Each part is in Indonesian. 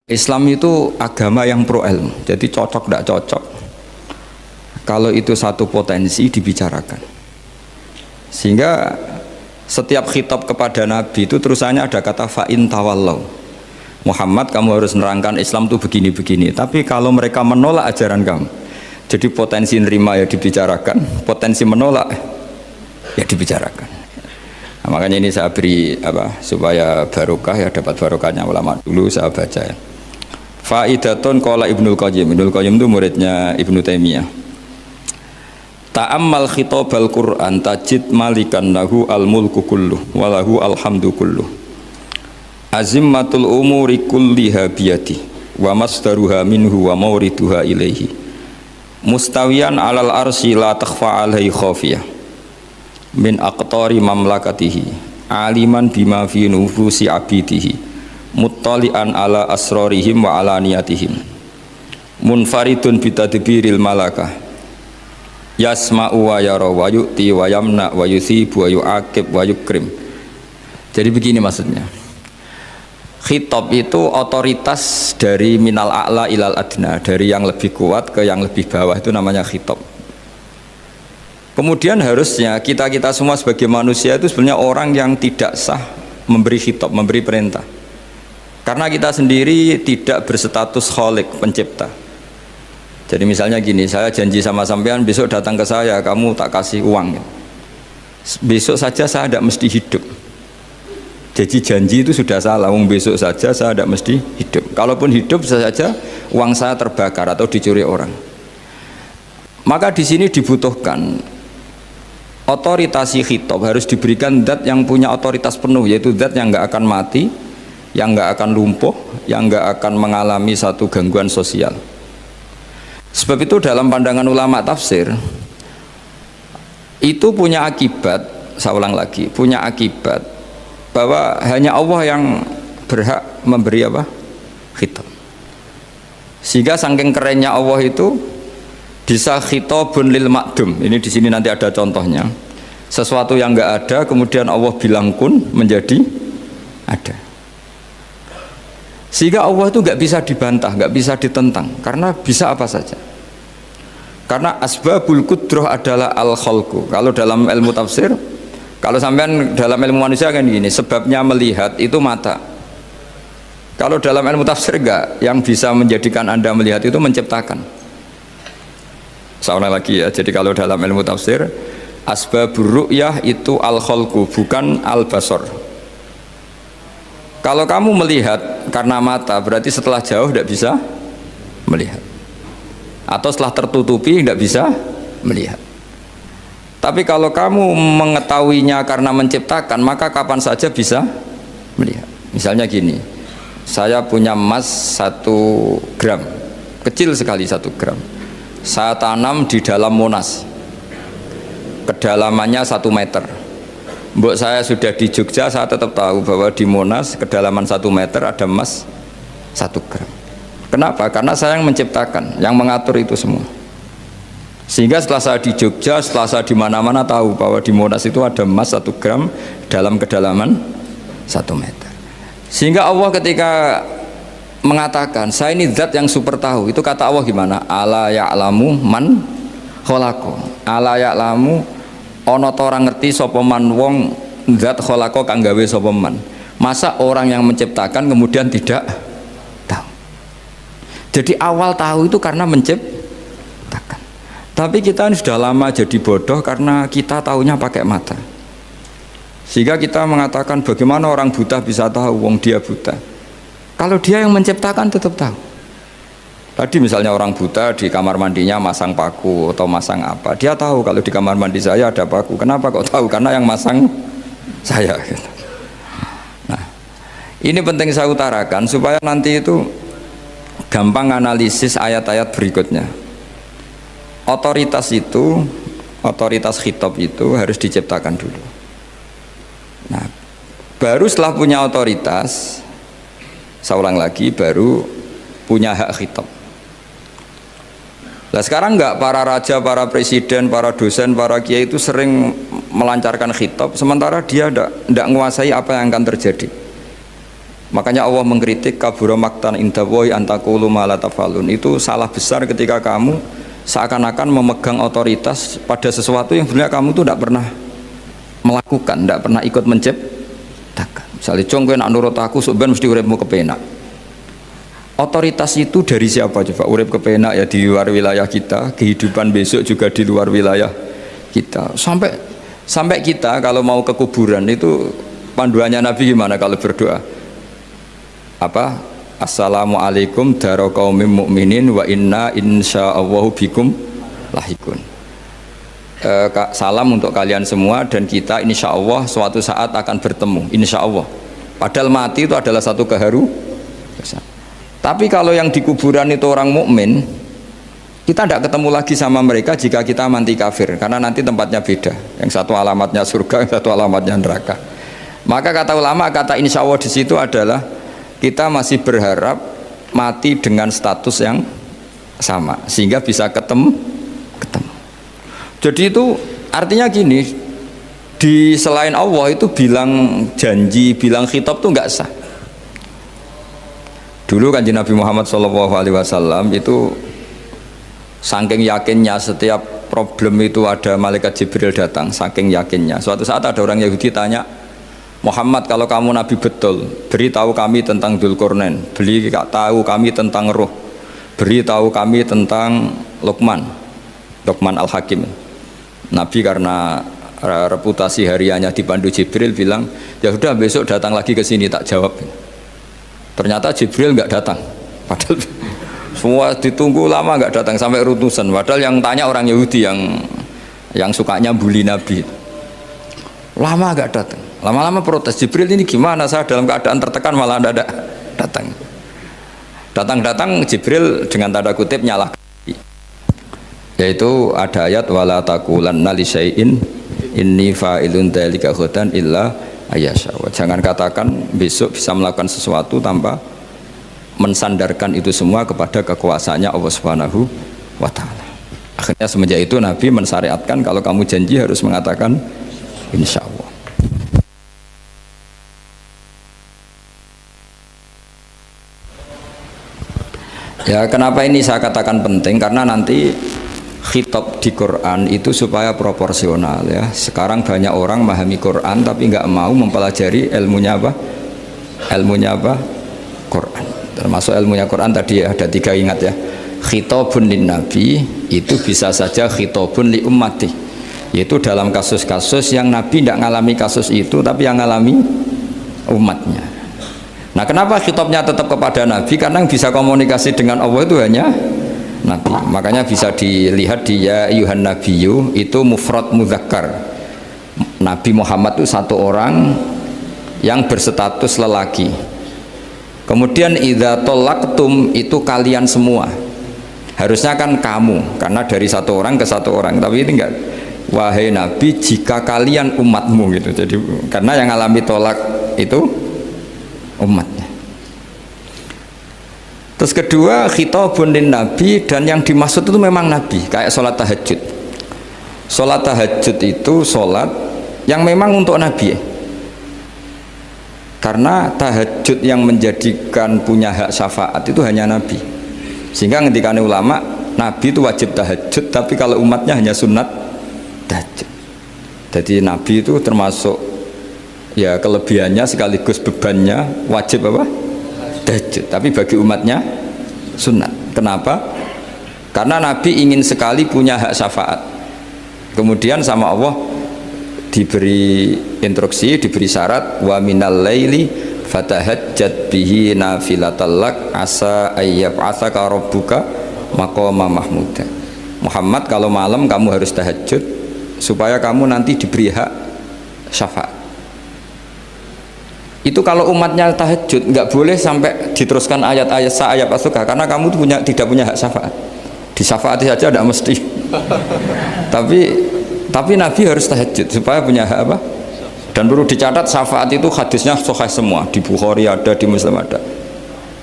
Islam itu agama yang pro ilmu, jadi cocok tidak cocok. Kalau itu satu potensi dibicarakan, sehingga setiap khitab kepada Nabi itu terusannya ada kata fa'in tawallau. Muhammad, kamu harus menerangkan Islam itu begini-begini. Tapi kalau mereka menolak ajaran kamu, jadi potensi nerima ya dibicarakan, potensi menolak ya dibicarakan. Nah, makanya ini saya beri supaya barokah ya, dapat barokahnya ulama dulu saya baca ya. Faidatun qala Ibnul Qayyim. Ibnul Qayyim itu muridnya Ibnu Taimiyah. Ta'ammal khitabal Qur'an tajid malikan lahu al-mulku kulluh wa lahu alhamdu kulluh. Azimmatul umuri kulliha biyadi wa masdaruha minhu wa mawriduha ilaihi. Mustawiyan 'alal arsy la takhfa 'alaihi khafiyah. Min aqtari mamlakatihi aliman bima fi nufusi abidihi. Muttali'an ala asrarihim wa ala niyatihim munfaridun bitadbiril malakah yasma'u wa yara wa yu'ti wa yamna wa yuthibu wa yu'aqib wa yukrim. Jadi begini maksudnya, khitab itu otoritas dari minal a'la ilal adna, dari yang lebih kuat ke yang lebih bawah, itu namanya khitab. Kemudian harusnya kita semua sebagai manusia itu sebenarnya orang yang tidak sah memberi khitab, memberi perintah. Karena kita sendiri tidak berstatus khalik, pencipta. Jadi misalnya gini, saya janji sama sampean besok datang ke saya, kamu tak kasih uang. Besok saja saya tidak mesti hidup. Jadi janji itu sudah salah, besok saja saya tidak mesti hidup. Kalaupun hidup saja uang saya terbakar atau dicuri orang. Maka di sini dibutuhkan otoritasi khitab, harus diberikan zat yang punya otoritas penuh, yaitu zat yang nggak akan mati, yang nggak akan lumpuh, yang nggak akan mengalami satu gangguan sosial. Sebab itu dalam pandangan ulama tafsir itu punya akibat, saya ulang lagi, punya akibat bahwa hanya Allah yang berhak memberi khitab. Sehingga saking kerennya Allah itu bisa khitabun lil ma'dum. Ini di sini nanti ada contohnya. Sesuatu yang nggak ada kemudian Allah bilang kun menjadi ada. Sehingga Allah itu nggak bisa dibantah, nggak bisa ditentang, karena bisa apa saja. Karena asbabul qudrah adalah al-khalqu. Kalau dalam ilmu tafsir, kalau sampean dalam ilmu manusia kan gini, sebabnya melihat itu mata. Kalau dalam ilmu tafsir enggak, yang bisa menjadikan Anda melihat itu menciptakan. Saya ulang lagi ya, jadi kalau dalam ilmu tafsir, asbabur ru'yah itu al-khalqu, bukan al-basar. Kalau kamu melihat karena mata, berarti setelah jauh tidak bisa melihat, atau setelah tertutupi tidak bisa melihat. Tapi kalau kamu mengetahuinya karena menciptakan, maka kapan saja bisa melihat. Misalnya gini, saya punya emas 1 gram, kecil sekali 1 gram, saya tanam di dalam Monas, kedalamannya 1 meter. Mbok saya sudah di Jogja, saya tetap tahu bahwa di Monas kedalaman 1 meter ada emas 1 gram. Kenapa? Karena saya yang menciptakan, yang mengatur itu semua. Sehingga setelah saya di Jogja, setelah saya di mana-mana tahu bahwa di Monas itu ada emas 1 gram dalam kedalaman 1 meter. Sehingga Allah ketika mengatakan saya ini zat yang super tahu, itu kata Allah gimana? Ala ya'lamu man khalaqo. Ala ya'lamu ana ta ora ngerti sapa man wong zat khalaqa kang gawe sapa man. Masa orang yang menciptakan kemudian tidak tahu? Jadi awal tahu itu karena menciptakan. Tapi kita ini sudah lama jadi bodoh karena kita tahunya pakai mata. Sehingga kita mengatakan bagaimana orang buta bisa tahu wong dia buta. Kalau dia yang menciptakan tetap tahu. Tadi misalnya orang buta di kamar mandinya masang paku atau masang apa, dia tahu kalau di kamar mandi saya ada paku. Kenapa kok tahu? Karena yang masang saya. Nah, ini penting saya utarakan supaya nanti itu gampang analisis ayat-ayat berikutnya. Otoritas itu, otoritas khitab itu harus diciptakan dulu. Nah, baru setelah punya otoritas, saya ulang lagi, baru punya hak khitab. Nah sekarang enggak, para raja, para presiden, para dosen, para kiai itu sering melancarkan khitab, sementara dia enggak menguasai apa yang akan terjadi. Makanya Allah mengkritik kabura maktan indallahi antaqulu ma la tafalun. Itu salah besar ketika kamu seakan-akan memegang otoritas pada sesuatu yang sebenarnya kamu tuh tidak pernah melakukan, tidak pernah ikut menciptakan. Misalnya cong kowe nak nurut aku sebenarnya mesti uripmu kepenak. Otoritas itu dari siapa coba? Urip kepenak ya di luar wilayah kita, kehidupan besok juga di luar wilayah kita. Sampai kita kalau mau ke kuburan itu panduannya Nabi gimana kalau berdoa? Apa? Assalamualaikum daro qaumim mukminin wa inna insyaallahu bikum lahikun. Salam untuk kalian semua dan kita insya Allah suatu saat akan bertemu, insya Allah. Padahal mati itu adalah satu keharusan. Tapi kalau yang di kuburan itu orang mukmin, kita tidak ketemu lagi sama mereka jika kita mati kafir, karena nanti tempatnya beda. Yang satu alamatnya surga, yang satu alamatnya neraka. Maka kata ulama, kata insya Allah di situ adalah kita masih berharap mati dengan status yang sama, sehingga bisa ketemu. Jadi itu artinya gini, di selain Allah itu bilang janji, bilang khitab itu nggak sah. Dulu kan Nabi Muhammad SAW itu saking yakinnya setiap problem itu ada malaikat Jibril datang, saking yakinnya. Suatu saat ada orang Yahudi tanya, Muhammad kalau kamu Nabi betul, beritahu kami tentang Dzulqarnain, beritahu kami tentang Ruh, beritahu kami tentang Luqman Al-Hakim. Nabi karena reputasi hariannya dipandu Jibril bilang, ya sudah besok datang lagi ke sini tak jawab. Ternyata Jibril nggak datang, padahal semua ditunggu lama nggak datang sampai ratusan. Padahal yang tanya orang Yahudi yang sukanya bully Nabi, lama nggak datang. Lama-lama protes, Jibril ini gimana, saya dalam keadaan tertekan malah tidak datang. Datang Jibril dengan tanda kutip nyalahkan, yaitu ada ayat wala taqulanna li syai'in inni fa'ilun dzalika ghadan illa ayasya. Jangan katakan besok bisa melakukan sesuatu tanpa mensandarkan itu semua kepada kekuasaannya Allah Subhanahu wa taala. Akhirnya semenjak itu Nabi mensyariatkan kalau kamu janji harus mengatakan insya Allah. Ya, kenapa ini saya katakan penting? Karena nanti khitab di Quran itu supaya proporsional ya. Sekarang banyak orang memahami Quran tapi nggak mau mempelajari ilmunya apa? Quran. Termasuk ilmunya Quran tadi ya, ada 3 ingat ya. Khitabun lin nabi itu bisa saja khitabun li ummati. Yaitu dalam kasus-kasus yang Nabi tidak ngalami kasus itu tapi yang ngalami umatnya. Nah, kenapa khitabnya tetap kepada Nabi? Karena yang bisa komunikasi dengan Allah itu hanya Nabi. Makanya bisa dilihat di ya ayyuhan nabiyyu itu mufrad mudzakkar. Nabi Muhammad itu satu orang yang berstatus lelaki. Kemudian idza talaqtum itu kalian semua. Harusnya kan kamu, karena dari satu orang ke satu orang. Tapi ini enggak. Wahai Nabi, jika kalian umatmu gitu. Jadi karena yang alami tolak itu umatnya. Terus kedua khitabun lin nabi, dan yang dimaksud itu memang Nabi, kayak sholat tahajud. Sholat tahajud itu sholat yang memang untuk Nabi. Karena tahajud yang menjadikan punya hak syafaat itu hanya Nabi. Sehingga ngendikane ulama, Nabi itu wajib tahajud, tapi kalau umatnya hanya sunat tahajud. Jadi Nabi itu termasuk ya kelebihannya sekaligus bebannya wajib apa? Tahajud. Tapi bagi umatnya sunat. Kenapa? Karena Nabi ingin sekali punya hak syafaat. Kemudian sama Allah diberi instruksi, diberi syarat wa minal laili fatahajjat bihi nafilatallak asa ayyab'atsaka rabbuka maqama mahmuda. Muhammad, kalau malam kamu harus tahajud supaya kamu nanti diberi hak syafaat. Itu kalau umatnya tahajud nggak boleh sampai diteruskan ayat-ayat sa'ayat asuka, karena kamu tidak punya hak syafaat. Disyafaati saja tidak mesti. tapi Nabi harus tahajud supaya punya hak apa? Dan perlu dicatat syafaat itu hadisnya sahih semua, di Bukhari ada, di Muslim ada.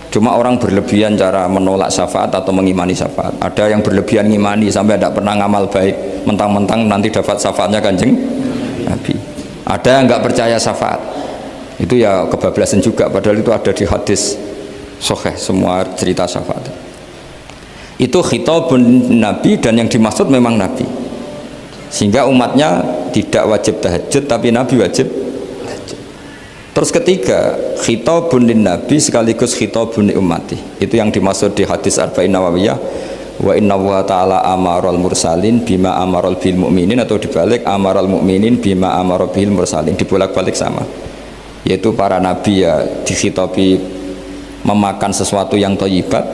Cuma orang berlebihan cara menolak syafaat atau mengimani syafaat. Ada yang berlebihan ngimani sampai tidak pernah ngamal baik, mentang-mentang nanti dapat syafaatnya Kanjeng Nabi. Ada yang nggak percaya syafaat. Itu ya kebablasan juga, padahal itu ada di hadis sahih semua cerita syafaat. Itu khitabun Nabi, dan yang dimaksud memang Nabi. Sehingga umatnya tidak wajib tahajud, tapi Nabi wajib tahajud. Terus ketiga, khitabun lin Nabi sekaligus khitabun li ummati. Itu yang dimaksud di hadis Arba'in Nawawiyah, wa inna wa ta'ala amaral mursalin bima amaral bil mu'minin, atau dibalik amaral mu'minin bima amaral bil mursalin, dibolak-balik sama. Yaitu para nabi ya dikhitabi memakan sesuatu yang thayyibat,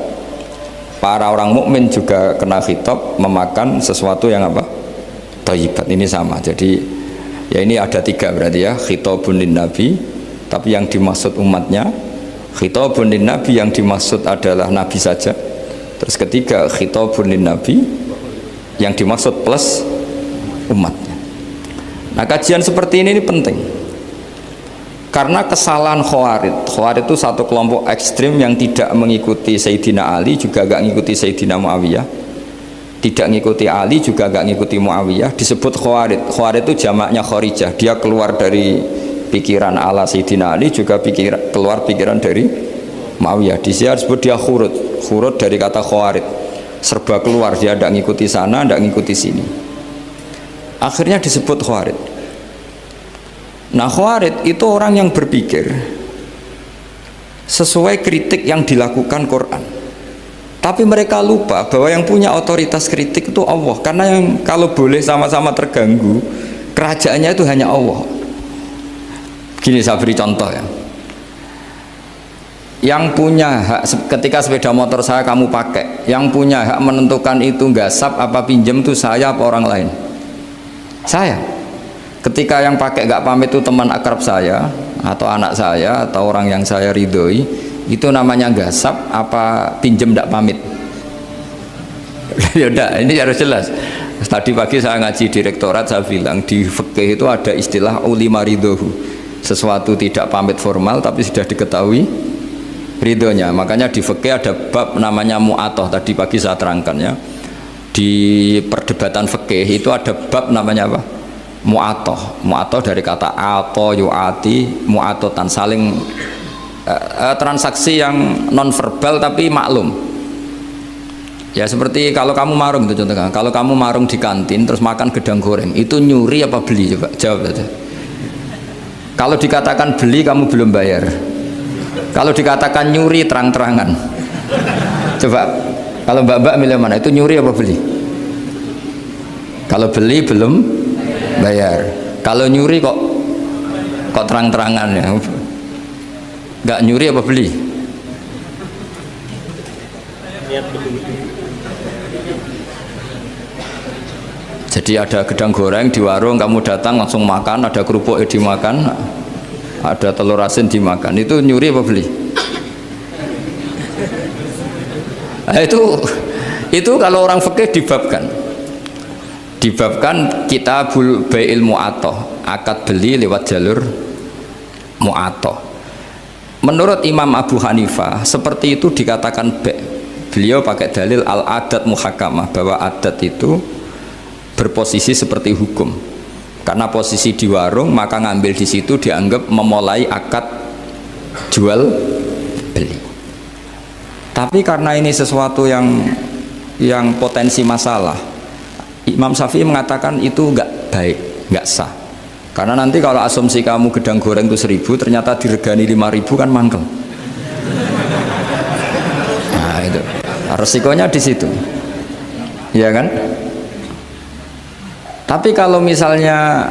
para orang mukmin juga kena khitab memakan sesuatu yang apa? Thayyibat. Ini sama. Jadi ya ini ada tiga berarti ya, khitabun lin nabi, tapi yang dimaksud umatnya, khitabun lin nabi yang dimaksud adalah nabi saja. Terus ketiga, khitabun lin nabi yang dimaksud plus umatnya. Nah, kajian seperti ini penting. Karena kesalahan Khawarij itu satu kelompok ekstrim yang tidak mengikuti Sayyidina Ali, juga gak mengikuti Sayyidina Muawiyah, tidak mengikuti Ali, juga gak mengikuti Muawiyah, disebut Khawarij. Khawarij itu jamaknya Kharijah, dia keluar dari pikiran ala Sayyidina Ali, juga keluar pikiran dari Muawiyah. Di sini disebut dia khurut dari kata Khawarij, serba keluar, dia tidak mengikuti sana, tidak mengikuti sini, akhirnya disebut Khawarij. Nah, Khawarij itu orang yang berpikir sesuai kritik yang dilakukan Quran, tapi mereka lupa bahwa yang punya otoritas kritik itu Allah. Karena yang kalau boleh sama-sama terganggu, kerajaannya itu hanya Allah. Gini saya beri contoh ya, yang punya hak ketika sepeda motor saya kamu pakai, yang punya hak menentukan itu gasap apa pinjam itu saya apa orang lain? Saya. Ketika yang pakai gak pamit itu teman akrab saya atau anak saya atau orang yang saya ridhoi, itu namanya gasap apa pinjem gak pamit? Ya udah, ini harus jelas. Tadi pagi saya ngaji direktorat, saya bilang di fikih itu ada istilah ulima ridhohu, sesuatu tidak pamit formal tapi sudah diketahui ridhonya. Makanya di fikih ada bab namanya mu'atoh, tadi pagi saya terangkan ya. Di perdebatan fikih itu ada bab namanya apa? Mu'atoh dari kata ato yu'ati, mu'atotan, saling transaksi yang non verbal tapi maklum. Ya seperti kalau kamu marung itu contohnya, kalau kamu marung di kantin terus makan gedang goreng, itu nyuri apa beli? Coba jawab saja. Kalau dikatakan beli kamu belum bayar, kalau dikatakan nyuri terang-terangan. Coba kalau mbak-mbak milih mana, itu nyuri apa beli? Kalau beli belum bayar, kalau nyuri kok terang-terangan ya. Nggak nyuri apa beli? Jadi ada gedang goreng di warung, kamu datang langsung makan, ada kerupuk dimakan, ada telur asin dimakan, itu nyuri apa beli? Nah, itu kalau orang fikih dibabkan kitabul bai'il mu'atoh, akad beli lewat jalur mu'atoh. Menurut Imam Abu Hanifah seperti itu dikatakan beliau pakai dalil al-adat muhakamah, bahwa adat itu berposisi seperti hukum. Karena posisi di warung, maka ngambil di situ dianggap memulai akad jual beli. Tapi karena ini sesuatu yang potensi masalah, Imam Syafi'i mengatakan itu enggak baik, enggak sah. Karena nanti kalau asumsi kamu gedang goreng itu 1.000, ternyata diregani 5.000 kan mangkel. Nah itu resikonya di situ, ya kan? Tapi kalau misalnya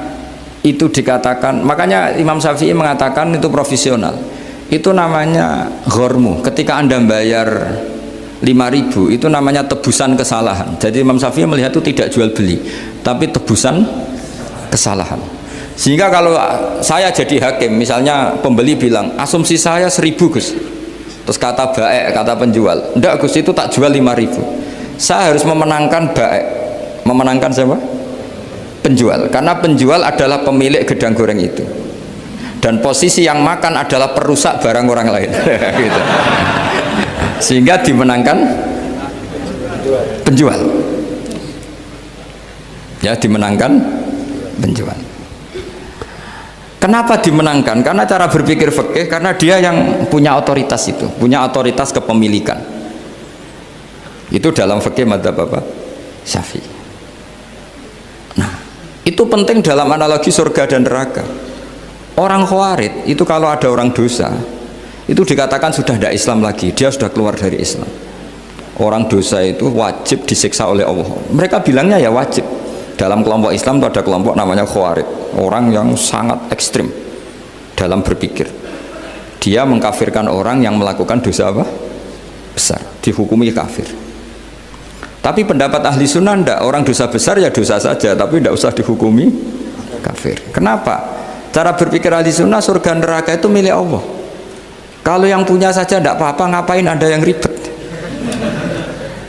itu dikatakan, makanya Imam Syafi'i mengatakan itu profesional. Itu namanya ghormu. Ketika Anda bayar 5.000 itu namanya tebusan kesalahan. Jadi Imam Syafi'i melihat itu tidak jual beli, tapi tebusan kesalahan. Sehingga kalau saya jadi hakim, misalnya pembeli bilang asumsi saya 1.000 Gus, terus kata baik, kata penjual enggak Gus itu tak jual 5.000, saya harus memenangkan baik. Memenangkan siapa? Penjual. Karena penjual adalah pemilik gedang goreng itu, dan posisi yang makan adalah perusak barang orang lain. Gitu. Sehingga dimenangkan penjual, ya dimenangkan penjual. Kenapa dimenangkan? Karena cara berpikir fikih, karena dia yang punya otoritas itu, punya otoritas kepemilikan. Itu dalam fikih madzhab apa? Syafi'i. Nah, itu penting dalam analogi surga dan neraka. Orang Khawarij itu kalau ada orang dosa, itu dikatakan sudah tidak Islam lagi, dia sudah keluar dari Islam. Orang dosa itu wajib disiksa oleh Allah. Mereka bilangnya ya wajib. Dalam kelompok Islam itu ada kelompok namanya Khawarij, orang yang sangat ekstrim dalam berpikir. Dia mengkafirkan orang yang melakukan dosa apa? Besar, dihukumi kafir. Tapi pendapat ahli sunnah enggak, orang dosa besar ya dosa saja, tapi tidak usah dihukumi kafir. Kenapa? Cara berpikir ahli sunnah, surga neraka itu milik Allah. Kalau yang punya saja tidak apa-apa, ngapain ada yang ribet?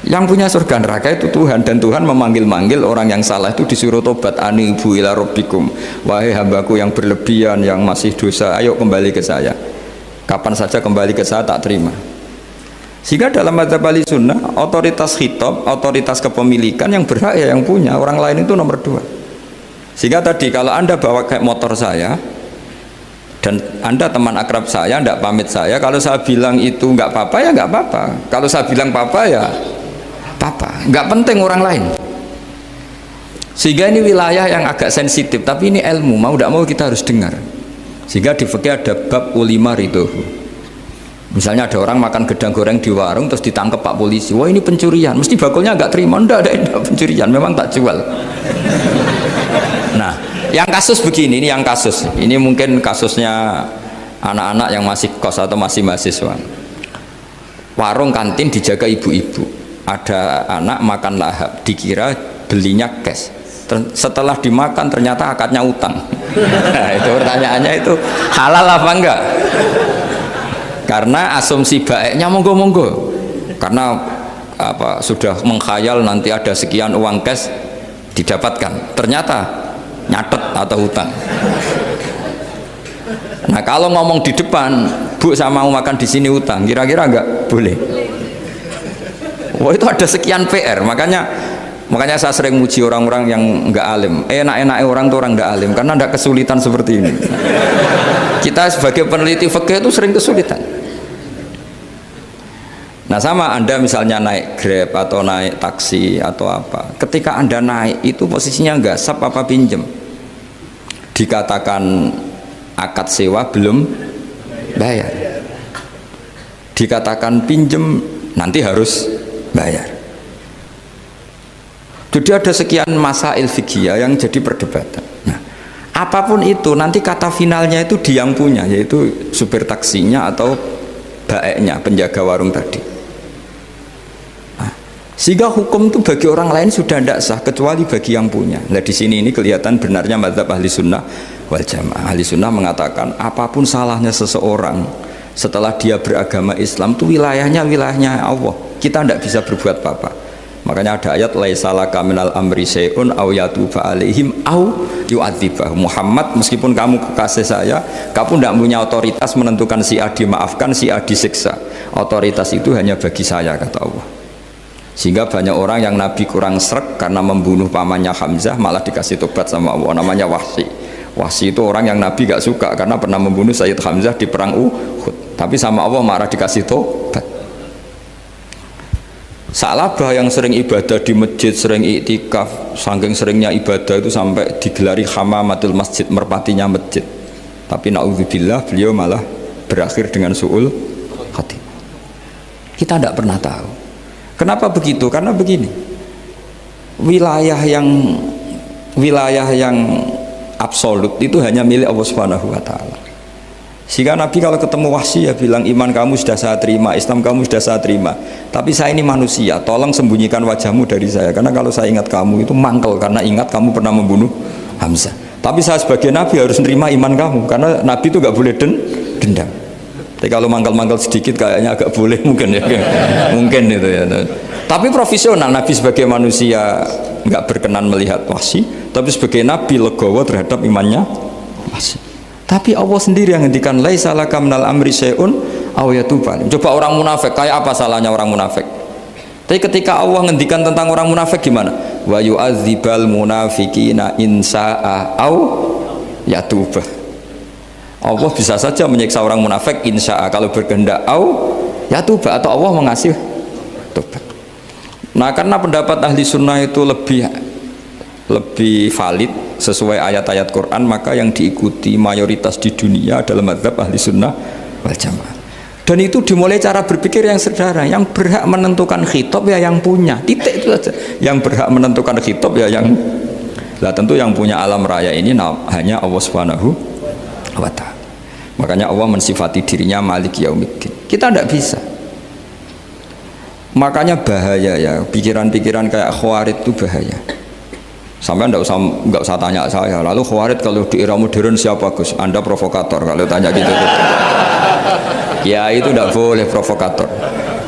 Yang punya surga neraka itu Tuhan, dan Tuhan memanggil-manggil orang yang salah itu disuruh tobat, anibu ila rabbikum, wahai hambaku yang berlebihan, yang masih dosa, ayo kembali ke saya. Kapan saja kembali ke saya tak terima. Sehingga dalam madzhab ahli sunnah, otoritas khitab, otoritas kepemilikan yang berhak ya yang punya, orang lain itu nomor 2. Sehingga tadi kalau Anda bawa kayak motor saya dan Anda teman akrab saya, tidak pamit saya, kalau saya bilang itu nggak apa-apa ya nggak apa-apa, kalau saya bilang apa-apa ya apa-apa, nggak penting orang lain. Sehingga ini wilayah yang agak sensitif, tapi ini ilmu, mau tidak mau kita harus dengar. Sehingga di fikih ada bab ulima ridhohu. Misalnya ada orang makan gedang goreng di warung terus ditangkap Pak polisi, wah ini pencurian, mesti bakulnya nggak terima, enggak pencurian, memang tak jual. Nah, yang kasus begini, ini yang kasus, ini mungkin kasusnya anak-anak yang masih kos atau masih mahasiswa. Warung kantin dijaga ibu-ibu. Ada anak makan lahap, dikira belinya cash. Setelah dimakan ternyata akadnya utang. Nah, itu pertanyaannya itu halal apa enggak? Karena asumsi baiknya monggo-monggo. Karena apa sudah mengkhayal nanti ada sekian uang cash didapatkan. Ternyata nyatet atau utang. Nah, kalau ngomong di depan, Bu saya mau makan di sini utang, kira-kira enggak boleh. Wah itu ada sekian PR, makanya saya sering muji orang-orang yang enggak alim. Enak-enak orang tuh orang enggak alim karena enggak kesulitan seperti ini. Kita sebagai peneliti fikih itu sering kesulitan. Nah sama Anda misalnya naik Grab atau naik taksi atau apa, ketika Anda naik itu posisinya enggak sap apa pinjem, dikatakan akad sewa belum bayar, dikatakan pinjem nanti harus bayar. Jadi ada sekian masail fikih yang jadi perdebatan. Nah, apapun itu nanti kata finalnya itu dia yang punya, yaitu supir taksinya atau baeknya, penjaga warung tadi. Nah, sehingga hukum itu bagi orang lain sudah tidak sah kecuali bagi yang punya. Nah di sini ini kelihatan benarnya madzhab ahli sunnah wal jamaah. Ahli sunnah mengatakan apapun salahnya seseorang setelah dia beragama Islam itu wilayahnya Allah. Kita tidak bisa berbuat apa-apa. Makanya ada ayat laisa laka minal amri syai'un aw yatuba alaihim aw yu'adzibah. Muhammad, meskipun kamu kekasih saya, kamu tidak punya otoritas menentukan si A dimaafkan, si A disiksa. Otoritas itu hanya bagi saya, kata Allah. Sehingga banyak orang yang Nabi kurang srek karena membunuh pamannya Hamzah malah dikasih tobat sama Allah, namanya Wahsy. Wahsy itu orang yang Nabi gak suka karena pernah membunuh Sayyid Hamzah di perang Uhud, tapi sama Allah marah dikasih tobat. Sa'labah yang sering ibadah di masjid, sering iktikaf, saking seringnya ibadah itu sampai digelari hamamatul masjid, merpatinya masjid. Tapi na'udzubillah beliau malah berakhir dengan su'ul khatimah. Kita tidak pernah tahu. Kenapa begitu? Karena begini, wilayah yang absolut itu hanya milik Allah Subhanahu wa Ta'ala. Sehingga Nabi kalau ketemu Wahsy ya bilang, iman kamu sudah saya terima, Islam kamu sudah saya terima, tapi saya ini manusia, tolong sembunyikan wajahmu dari saya, karena kalau saya ingat kamu itu mangkel, karena ingat kamu pernah membunuh Hamzah. Tapi saya sebagai Nabi harus nerima iman kamu, karena Nabi itu gak boleh dendam. Tapi kalau mangkel-mangkel sedikit kayaknya agak boleh mungkin ya, mungkin itu ya. Tapi profesional, Nabi sebagai manusia nggak berkenan melihat Wahsy, tapi sebagai Nabi legowo terhadap imannya Wahsy. Tapi Allah sendiri yang ngendikan laisa laka minal amri syai'un aw yatuba. Coba orang munafik, kayak apa salahnya orang munafik? Tapi ketika Allah ngendikan tentang orang munafik gimana? Wa yu'adzibal munafiqina in sa'a aw yatuba. Allah bisa saja menyiksa orang munafik insya kalau berkehendak ya tuba, atau Allah mengasih tobat. Nah karena pendapat ahli sunnah itu lebih valid sesuai ayat-ayat Quran, maka yang diikuti mayoritas di dunia adalah mazhab ahli sunnah wal jamaah. Dan itu dimulai cara berpikir yang sederhana, yang berhak menentukan khitab ya yang punya, titik itu saja. Yang berhak menentukan khitab ya yang, lah tentu yang punya alam raya ini hanya Allah Subhanahu wa ta'ala. Makanya Allah mensifati dirinya Malik Yaumiddin. Kita tidak bisa. Makanya bahaya ya, pikiran-pikiran kayak Khawarij itu bahaya. Sampai nggak usah tanya saya. Lalu Khawarij kalau di era modern siapa Gus? Anda provokator kalau tanya gitu. Ya itu tidak boleh provokator.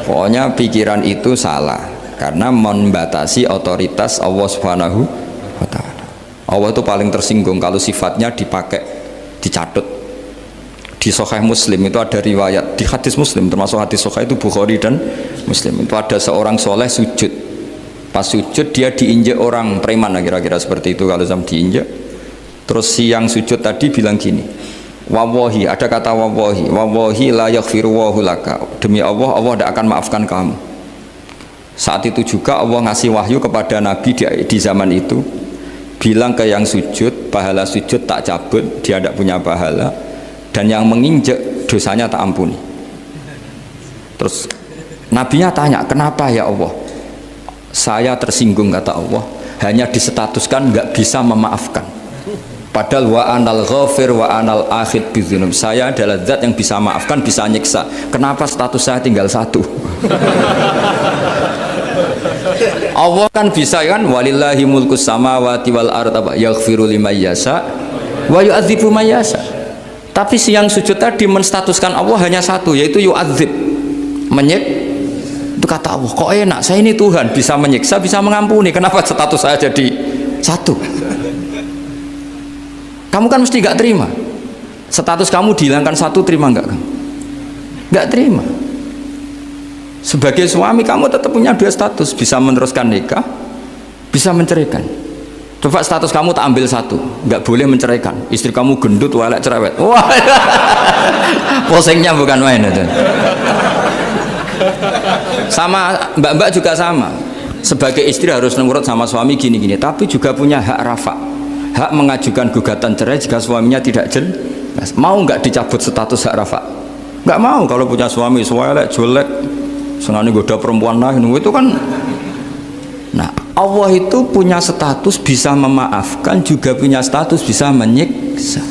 Pokoknya pikiran itu salah karena membatasi otoritas Allah Subhanahu wa ta'ala. Allah itu paling tersinggung kalau sifatnya dipakai, dicatut. Di Sahih Muslim itu ada riwayat, di hadis Muslim termasuk hadis Sahih itu Bukhari dan Muslim, itu ada seorang soleh sujud. Pas sujud dia diinjek orang preman, kira-kira seperti itu kalau sama diinjek. Terus si yang sujud tadi bilang gini, wawahi, ada kata wawahi la yaghfiru wahu laka, demi Allah, Allah tidak akan maafkan kamu. Saat itu juga Allah ngasih wahyu kepada Nabi di zaman itu, bilang ke yang sujud, pahala sujud tak cabut, dia tidak punya pahala, dan yang menginjek dosanya tak ampuni. Terus Nabinya tanya, kenapa ya Allah? Saya tersinggung, kata Allah, hanya disetatuskan nggak bisa memaafkan. Padahal wa anal ghafir wa anal akhid bidzunub, saya adalah zat yang bisa maafkan, bisa nyiksa. Kenapa status saya tinggal satu? Allah kan bisa kan, walillahi mulkus samawati wal ardh yaghfiru liman yasha wa yu'adzibu man yasha. Tapi si yang sujud tadi menstatuskan Allah hanya satu, yaitu yu'adzib, menyiksa. Itu kata Allah, kok enak, saya ini Tuhan, bisa menyiksa, bisa mengampuni, kenapa status saya jadi satu? Kamu kan mesti gak terima. Status kamu dihilangkan satu, terima gak kamu? Gak terima. Sebagai suami kamu tetap punya dua status, bisa meneruskan nikah, bisa menceraikan. Coba status kamu tak ambil satu, gak boleh menceraikan. Istri kamu gendut, walek, cerewet. Wah, posengnya bukan main itu. Sama mbak-mbak juga sama. Sebagai istri harus nurut sama suami gini-gini, tapi juga punya hak rafa, hak mengajukan gugatan cerai jika suaminya tidak jelas. Mau nggak dicabut status hak rafa? Nggak mau. Kalau punya suami suwelek, jelek, senangnya goda perempuan lain, itu kan. Nah, Allah itu punya status bisa memaafkan, juga punya status bisa menyiksa.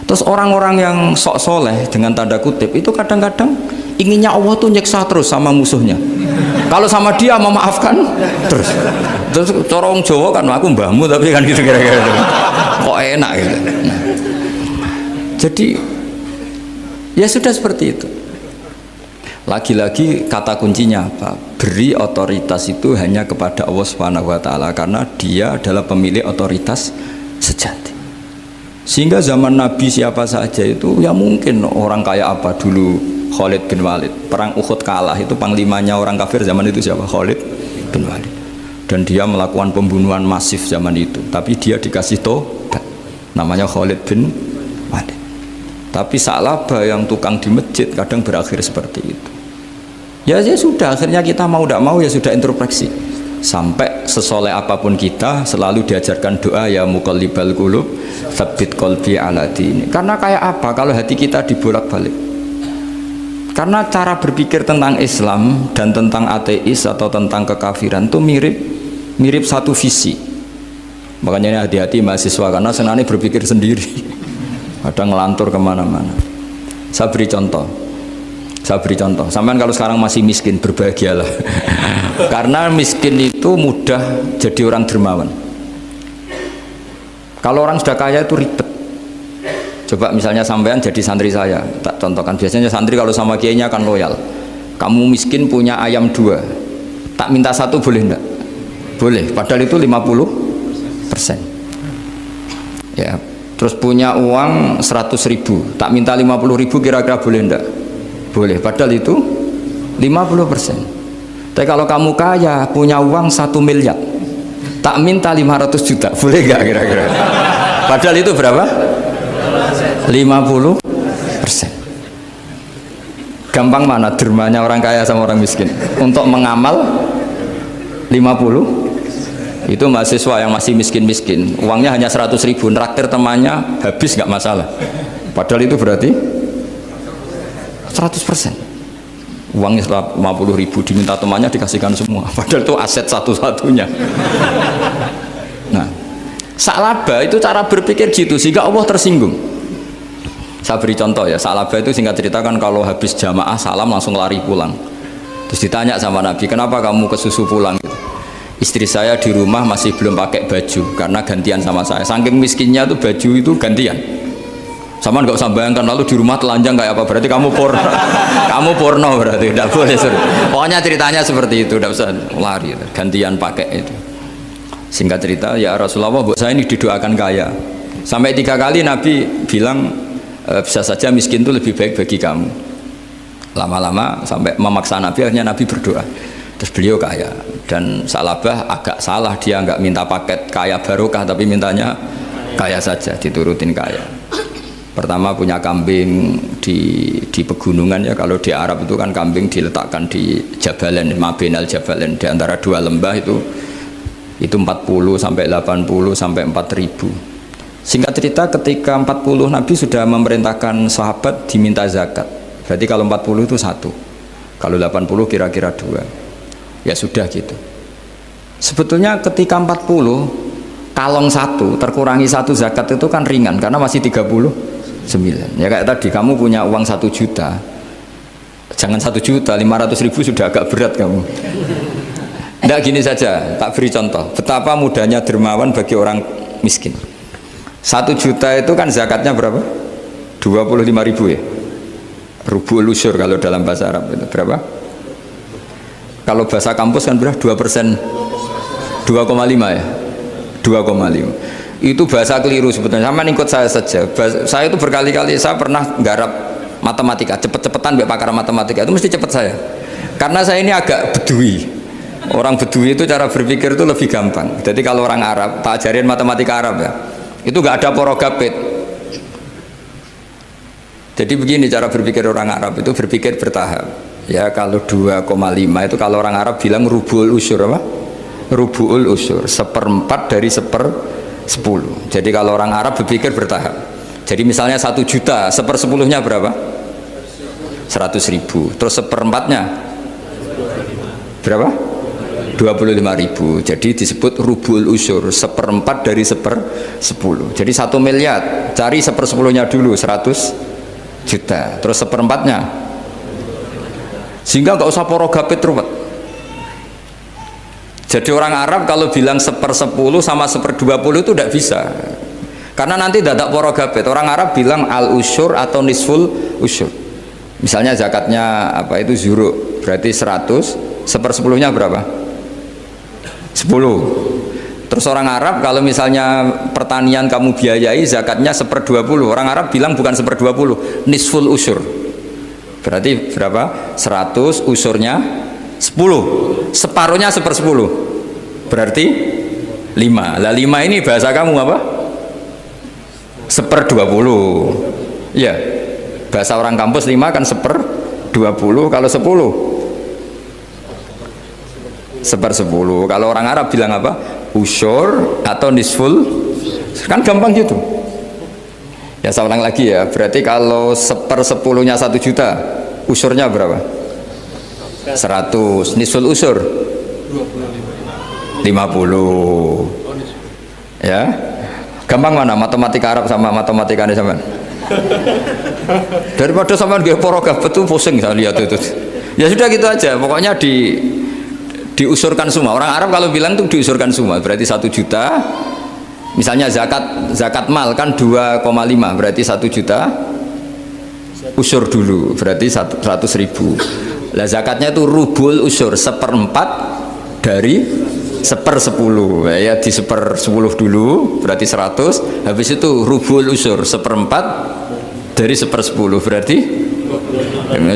Terus orang-orang yang sok soleh dengan tanda kutip itu kadang-kadang inginnya Allah tuh nyiksa terus sama musuhnya. Kalau sama dia memaafkan terus. Terus corong Jawa kan, aku mbahmu tapi kan gitu kira-kira. Kok enak gitu. Nah, jadi ya sudah seperti itu. Lagi-lagi kata kuncinya apa? Beri otoritas itu hanya kepada Allah Subhanahu wa ta'ala, karena dia adalah pemilik otoritas sejati. Sehingga zaman Nabi siapa saja itu ya mungkin orang kayak apa dulu, Khalid bin Walid, perang Uhud kalah, itu panglimanya orang kafir zaman itu siapa? Khalid bin Walid. Dan dia melakukan pembunuhan masif zaman itu, tapi dia dikasih tobat, namanya Khalid bin Walid. Tapi Sa'labah yang tukang di masjid kadang berakhir seperti itu. Ya sudah, akhirnya kita mau tidak mau ya sudah introspeksi. Sampai sesoleh apapun kita selalu diajarkan doa, ya muqallibal qulub tsabbit qalbi ala dini. Karena kayak apa kalau hati kita dibolak-balik? Karena cara berpikir tentang Islam dan tentang ateis atau tentang kekafiran itu mirip satu visi. Makanya hati-hati mahasiswa, karena senangnya berpikir sendiri. Ada ngelantur kemana-mana. Saya beri contoh. Sampai kalau sekarang masih miskin, berbahagialah. Karena miskin itu mudah jadi orang dermawan. Kalau orang sudah kaya itu ribet. Coba misalnya sampean jadi santri saya, tak contohkan. Biasanya santri kalau sama kiainya akan loyal. Kamu miskin punya ayam 2, tak minta 1 boleh enggak? Boleh, padahal itu 50%. Ya, terus punya uang 100.000, tak minta 50.000, kira-kira boleh enggak? Boleh, padahal itu 50%. Tapi kalau kamu kaya, punya uang 1 miliar, tak minta 500 juta, boleh enggak kira-kira? Padahal itu berapa? 50%. Gampang mana dermanya orang kaya sama orang miskin untuk mengamal 50. Itu mahasiswa yang masih miskin-miskin, uangnya hanya 100.000, traktir temannya habis nggak masalah, padahal itu berarti 100%. Uangnya 50.000 diminta temannya dikasihkan semua, padahal itu aset satu-satunya. Nah, salaba itu cara berpikir gitu sehingga Allah tersinggung. Saya beri contoh ya, salaba itu singkat cerita kan kalau habis jamaah salam langsung lari pulang. Terus ditanya sama Nabi, kenapa kamu kesusu pulang gitu? Istri saya di rumah masih belum pakai baju karena gantian sama saya. Saking miskinnya tuh baju itu gantian. Sama nggak usah bayangkan lalu di rumah telanjang kayak apa, berarti kamu porno. Kamu porno berarti tidak boleh. Pokoknya ceritanya seperti itu, tidak usah lari, gantian pakai itu. Singkat cerita, ya Rasulullah, buat saya ini didoakan kaya. Sampai 3 kali Nabi bilang bisa saja miskin itu lebih baik bagi kamu. Lama-lama sampai memaksa Nabi, akhirnya Nabi berdoa. Terus beliau kaya, dan Salabah agak salah, dia nggak minta paket kaya barokah tapi mintanya kaya saja, diturutin kaya. Pertama punya kambing di pegunungan ya, kalau di Arab itu kan kambing diletakkan di Jabalen, Mabinal Jabalen, di antara 2 lembah itu 40 sampai 80 sampai 4.000. Singkat cerita ketika 40 Nabi sudah memerintahkan sahabat diminta zakat. Berarti kalau 40 itu 1, kalau 80 kira-kira 2. Ya sudah gitu. Sebetulnya ketika 40 kalong 1 terkurangi 1 zakat itu kan ringan karena masih 39. Ya kayak tadi kamu punya uang 1 juta, jangan 1 juta, 500.000 sudah agak berat kamu. Tidak, gini saja, tak beri contoh betapa mudahnya dermawan bagi orang miskin. 1 juta itu kan zakatnya berapa? 25.000 ya. Rubul usyur kalau dalam bahasa Arab itu berapa? Kalau bahasa kampus kan berapa? 2%, 2,5 ya, 2,5. Itu bahasa keliru sebetulnya. Sama ikut saya saja. Saya itu berkali-kali saya pernah garap matematika, cepet-cepetan mbak pakar matematika itu mesti cepet saya. Karena saya ini agak bedui. Orang bedui itu cara berpikir itu lebih gampang. Jadi kalau orang Arab, tak ajarin matematika Arab ya, itu nggak ada porogapit. Jadi begini cara berpikir orang Arab itu berpikir bertahap. Ya kalau 2,5 itu kalau orang Arab bilang rubul usyur apa? Rubul usyur, 1/4 dari 1/10. Jadi kalau orang Arab berpikir bertahap. Jadi misalnya 1 juta, 1/10-nya berapa? 100.000. Terus 1/4-nya berapa? 25.000. Jadi disebut rubul usyur, 1/4 dari 1/10. Jadi 1 miliar, cari 1/10-nya dulu 100 juta. Terus 1/4-nya, sehingga nggak usah porogapit ruwet. Jadi orang Arab kalau bilang 1/10 sama 1/20 itu tidak bisa, karena nanti tidak porogapit. Orang Arab bilang al usyur atau nisful usyur. Misalnya zakatnya apa itu zuru, berarti 100, 1/10-nya berapa? 10. Terus orang Arab kalau misalnya pertanian kamu biayai zakatnya 1/20, orang Arab bilang bukan 1/20, nisful usyur. Berarti berapa? 100, usurnya 10, separuhnya 1/10, berarti 5. Lah 5 ini bahasa kamu apa? 1/20. Ya, bahasa orang kampus 5 kan 1/20. Kalau 10 1/10. Kalau orang Arab bilang apa? Usyur atau nisful, kan gampang gitu. Ya saya ulang lagi ya, berarti kalau 1/10-nya 1 juta, usurnya berapa? 100, nisful usur 50. Ya, gampang mana matematika Arab sama matematika ini sama? Daripada sama nggak porogaf betul pusing saya lihat itu. Ya sudah gitu aja, pokoknya diusurkan semua. Orang Arab kalau bilang tuh diusurkan semua, berarti 1 juta. Misalnya zakat mal kan 2,5, berarti 1 juta usur dulu, berarti 100.000. Lah zakatnya itu rubul usur, 1/4 dari 1/10. Ya di 1/10 dulu, berarti 100. Habis itu rubul usur, 1/4 dari 1/10, berarti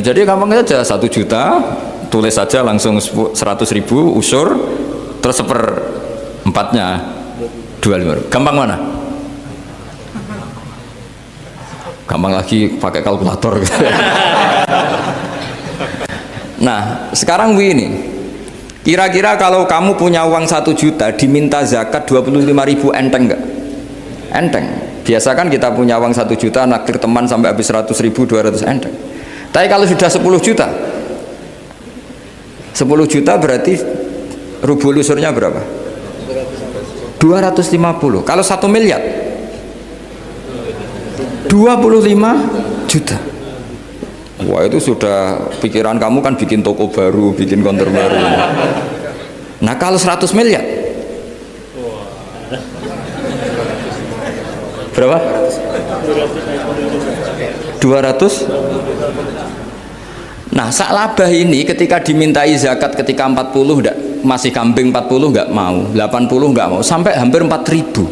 jadi gampang saja, 1 juta tulis saja langsung 100.000 usur, terus 1/4-nya 25. Gampang mana? gampang lagi pakai kalkulator gitu. Nah sekarang begini, kira-kira kalau kamu punya uang 1 juta diminta zakat 25.000 enteng nggak? Enteng. Biasa kan kita punya uang 1 juta naktir teman sampai habis 100.000 200 enteng. Tapi kalau sudah 10 juta 10 juta berarti rubul usurnya berapa? 250. Kalau 1 miliar 25 juta. Wah itu sudah pikiran kamu kan bikin toko baru, bikin konter baru. Nah kalau 100 miliar berapa? 200. Nah sak labah ini ketika dimintai zakat ketika 40 enggak, masih kambing 40 enggak mau, 80 enggak mau, sampai hampir 4.000.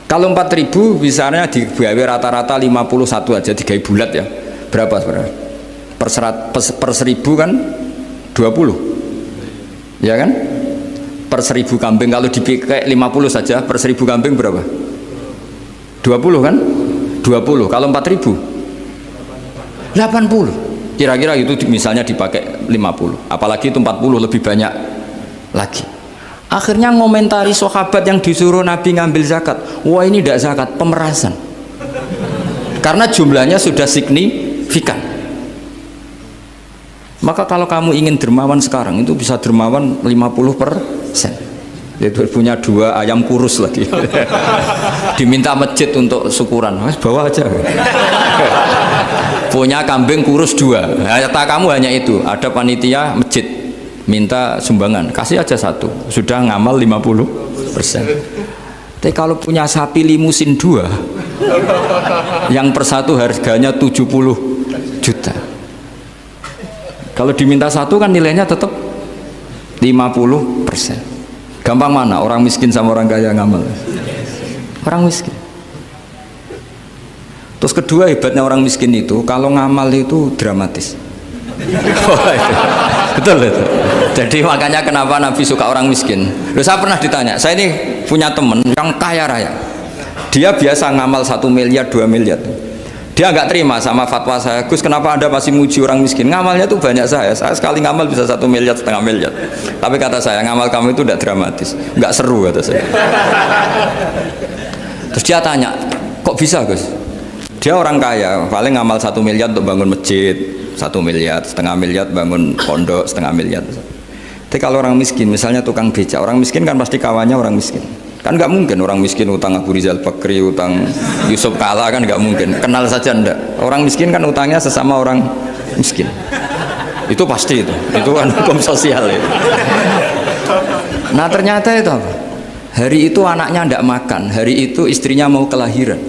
Kalau 4.000 misalnya digawe rata-rata 51 aja, digawe bulat ya. Berapa sebenarnya? Per 1.000 kan 20 ya kan? Per 1.000 kambing kalau dipakai 50 saja per 1.000 kambing berapa? 20 kan? 20 kalau 4.000 80 kira-kira itu misalnya dipakai 50, apalagi itu 40 lebih banyak lagi. Akhirnya ngomentari sahabat yang disuruh Nabi ngambil zakat, wah ini tidak zakat, pemerasan, karena jumlahnya sudah signifikan. Maka kalau kamu ingin dermawan sekarang itu bisa dermawan 50%. Itu punya 2 ayam kurus lagi. Diminta masjid untuk syukuran, mas bawa aja. Punya kambing kurus 2. Kata kamu hanya itu, ada panitia masjid minta sumbangan, kasih aja 1, sudah ngamal 50%. Tapi kalau punya sapi limusin 2 yang per 1 harganya 70 juta, kalau diminta 1 kan nilainya tetap 50%. Gampang mana orang miskin sama orang kaya ngamal? Orang miskin. Terus kedua hebatnya orang miskin itu kalau ngamal itu dramatis. Betul itu. Jadi makanya kenapa Nabi suka orang miskin. Loh, saya pernah ditanya, saya ini punya teman yang kaya raya, dia biasa ngamal 1 miliar 2 miliar. Dia nggak terima sama fatwa saya, Gus kenapa Anda masih muji orang miskin, ngamalnya tuh banyak. Saya sekali ngamal bisa 1 miliar, setengah miliar. Tapi kata saya, ngamal kamu itu tidak dramatis, nggak seru kata saya. Terus dia tanya, kok bisa Gus? Dia orang kaya, paling ngamal 1 miliar untuk bangun masjid, 1 miliar, setengah miliar bangun pondok, setengah miliar. Tapi kalau orang miskin, misalnya tukang becak, orang miskin kan pasti kawannya orang miskin. Kan nggak mungkin orang miskin utang Abu Rizal Bakri, utang Yusuf Kala, kan nggak mungkin. Kenal saja ndak. Orang miskin kan utangnya sesama orang miskin. Itu pasti itu kan hukum sosial itu. Nah ternyata itu apa? Hari itu anaknya ndak makan, hari itu istrinya mau kelahiran.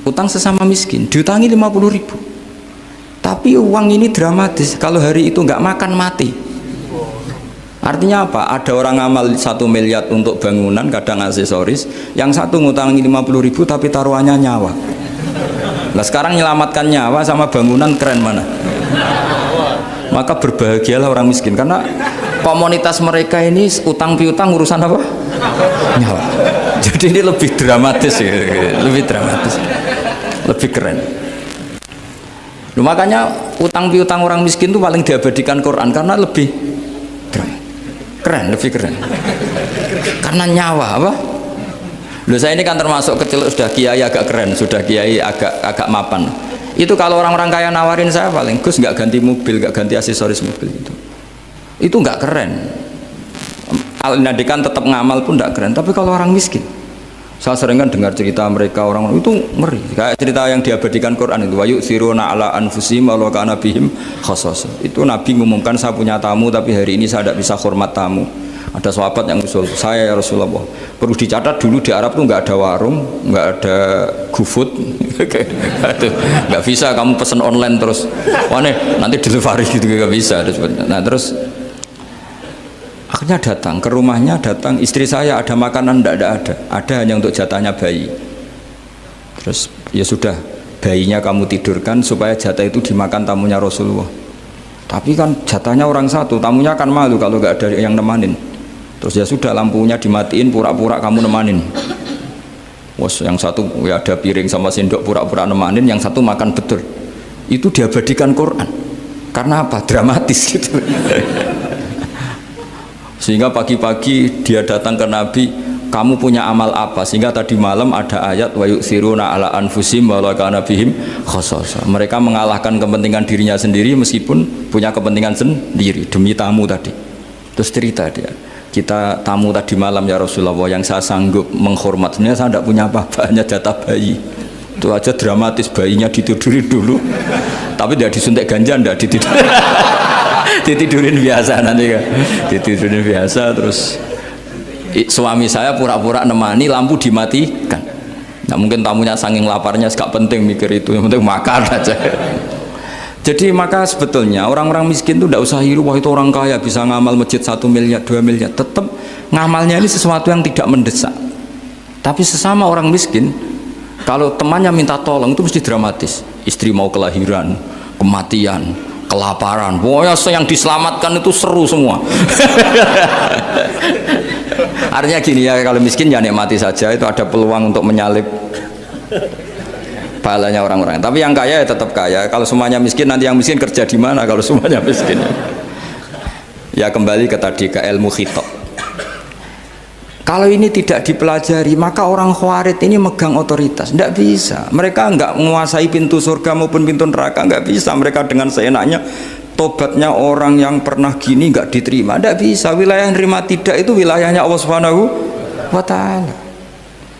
Utang sesama miskin, diutangi 50.000. Tapi uang ini dramatis, kalau hari itu nggak makan mati. Artinya apa? Ada orang amal 1 miliar untuk bangunan, kadang aksesoris, yang satu ngutangi 50.000 tapi taruhannya nyawa. Nah sekarang menyelamatkan nyawa sama bangunan keren mana? Maka berbahagialah orang miskin, karena komunitas mereka ini utang piutang urusan apa? Nyawa. Jadi ini lebih dramatis ya, lebih dramatis, lebih keren. Makanya utang piutang orang miskin itu paling diabadikan Quran karena lebih keren, lebih keren. Karena nyawa apa? Loh saya ini kan termasuk kecil sudah kiai agak keren, sudah kiai agak mapan. Itu kalau orang-orang kaya nawarin saya paling Gus nggak ganti mobil, nggak ganti aksesoris mobil itu nggak keren. Al-Nadikan tetap ngamal pun nggak keren. Tapi kalau orang miskin, saya sering kan dengar cerita mereka orang itu ngeri. Kayak cerita yang diabadikan Quran itu, wa yu'thiruna ala anfusihim walau kana bihim khassasah. Itu Nabi ngumumkan saya punya tamu tapi hari ini saya tidak bisa hormat tamu. Ada sahabat yang usul, saya ya Rasulullah, perlu dicatat dulu di Arab tuh nggak ada warung, nggak ada GoFood, nggak bisa kamu pesen online terus, wah nih nanti delivery gitu nggak bisa. Nah terus akhirnya datang ke rumahnya, datang istri saya ada makanan tidak ada hanya untuk jatahnya bayi. Terus ya sudah, bayinya kamu tidurkan supaya jatah itu dimakan tamunya Rasulullah. Tapi kan jatahnya orang satu, tamunya kan malu kalau nggak ada yang nemanin. Terus ya sudah, lampunya dimatiin, pura-pura kamu nemanin. Bos yang satu ya ada piring sama sendok pura-pura nemanin, yang satu makan betul. Itu diabadikan Quran. Karena apa? Dramatis gitu. Sehingga pagi-pagi dia datang ke Nabi, kamu punya amal apa? Sehingga tadi malam ada ayat wa yu'thiruna ala anfusihim walau kana bihim khasasa. Mereka mengalahkan kepentingan dirinya sendiri meskipun punya kepentingan sendiri demi tamu tadi. Terus cerita dia, kita tamu tadi malam ya Rasulullah, yang saya sanggup menghormat, sebenarnya saya tidak punya apa-apa, hanya jatah bayi. Itu aja dramatis, bayinya ditidurin dulu, tapi tidak disuntik ganja, tidak ditidurin. Ditidurin biasa nanti kan, ditidurin biasa. Terus suami saya pura-pura nemani, lampu dimatikan. Nah mungkin tamunya saking laparnya gak penting mikir itu, yang penting makan aja. Jadi maka sebetulnya orang-orang miskin itu tidak usah hiru, wah itu orang kaya bisa ngamal masjid 1 miliar 2 miliar. Tetap ngamalnya ini sesuatu yang tidak mendesak. Tapi sesama orang miskin, kalau temannya minta tolong itu mesti dramatis. Istri mau kelahiran, kematian, kelaparan, pokoknya yang diselamatkan itu seru semua. Artinya gini ya, kalau miskin ya nikmati saja, itu ada peluang untuk menyalip pahalanya orang-orang. Tapi yang kaya ya tetap kaya. Kalau semuanya miskin, nanti yang miskin kerja di mana kalau semuanya miskin? Ya kembali ke tadi, ke ilmu khitab. Kalau ini tidak dipelajari, maka orang khawarid ini megang otoritas. Tidak bisa. Mereka nggak menguasai pintu surga maupun pintu neraka, nggak bisa. Mereka dengan seenaknya, tobatnya orang yang pernah gini nggak diterima. Tidak bisa. Wilayah yang nerima tidak itu wilayahnya Allah Subhanahu wa Ta'ala.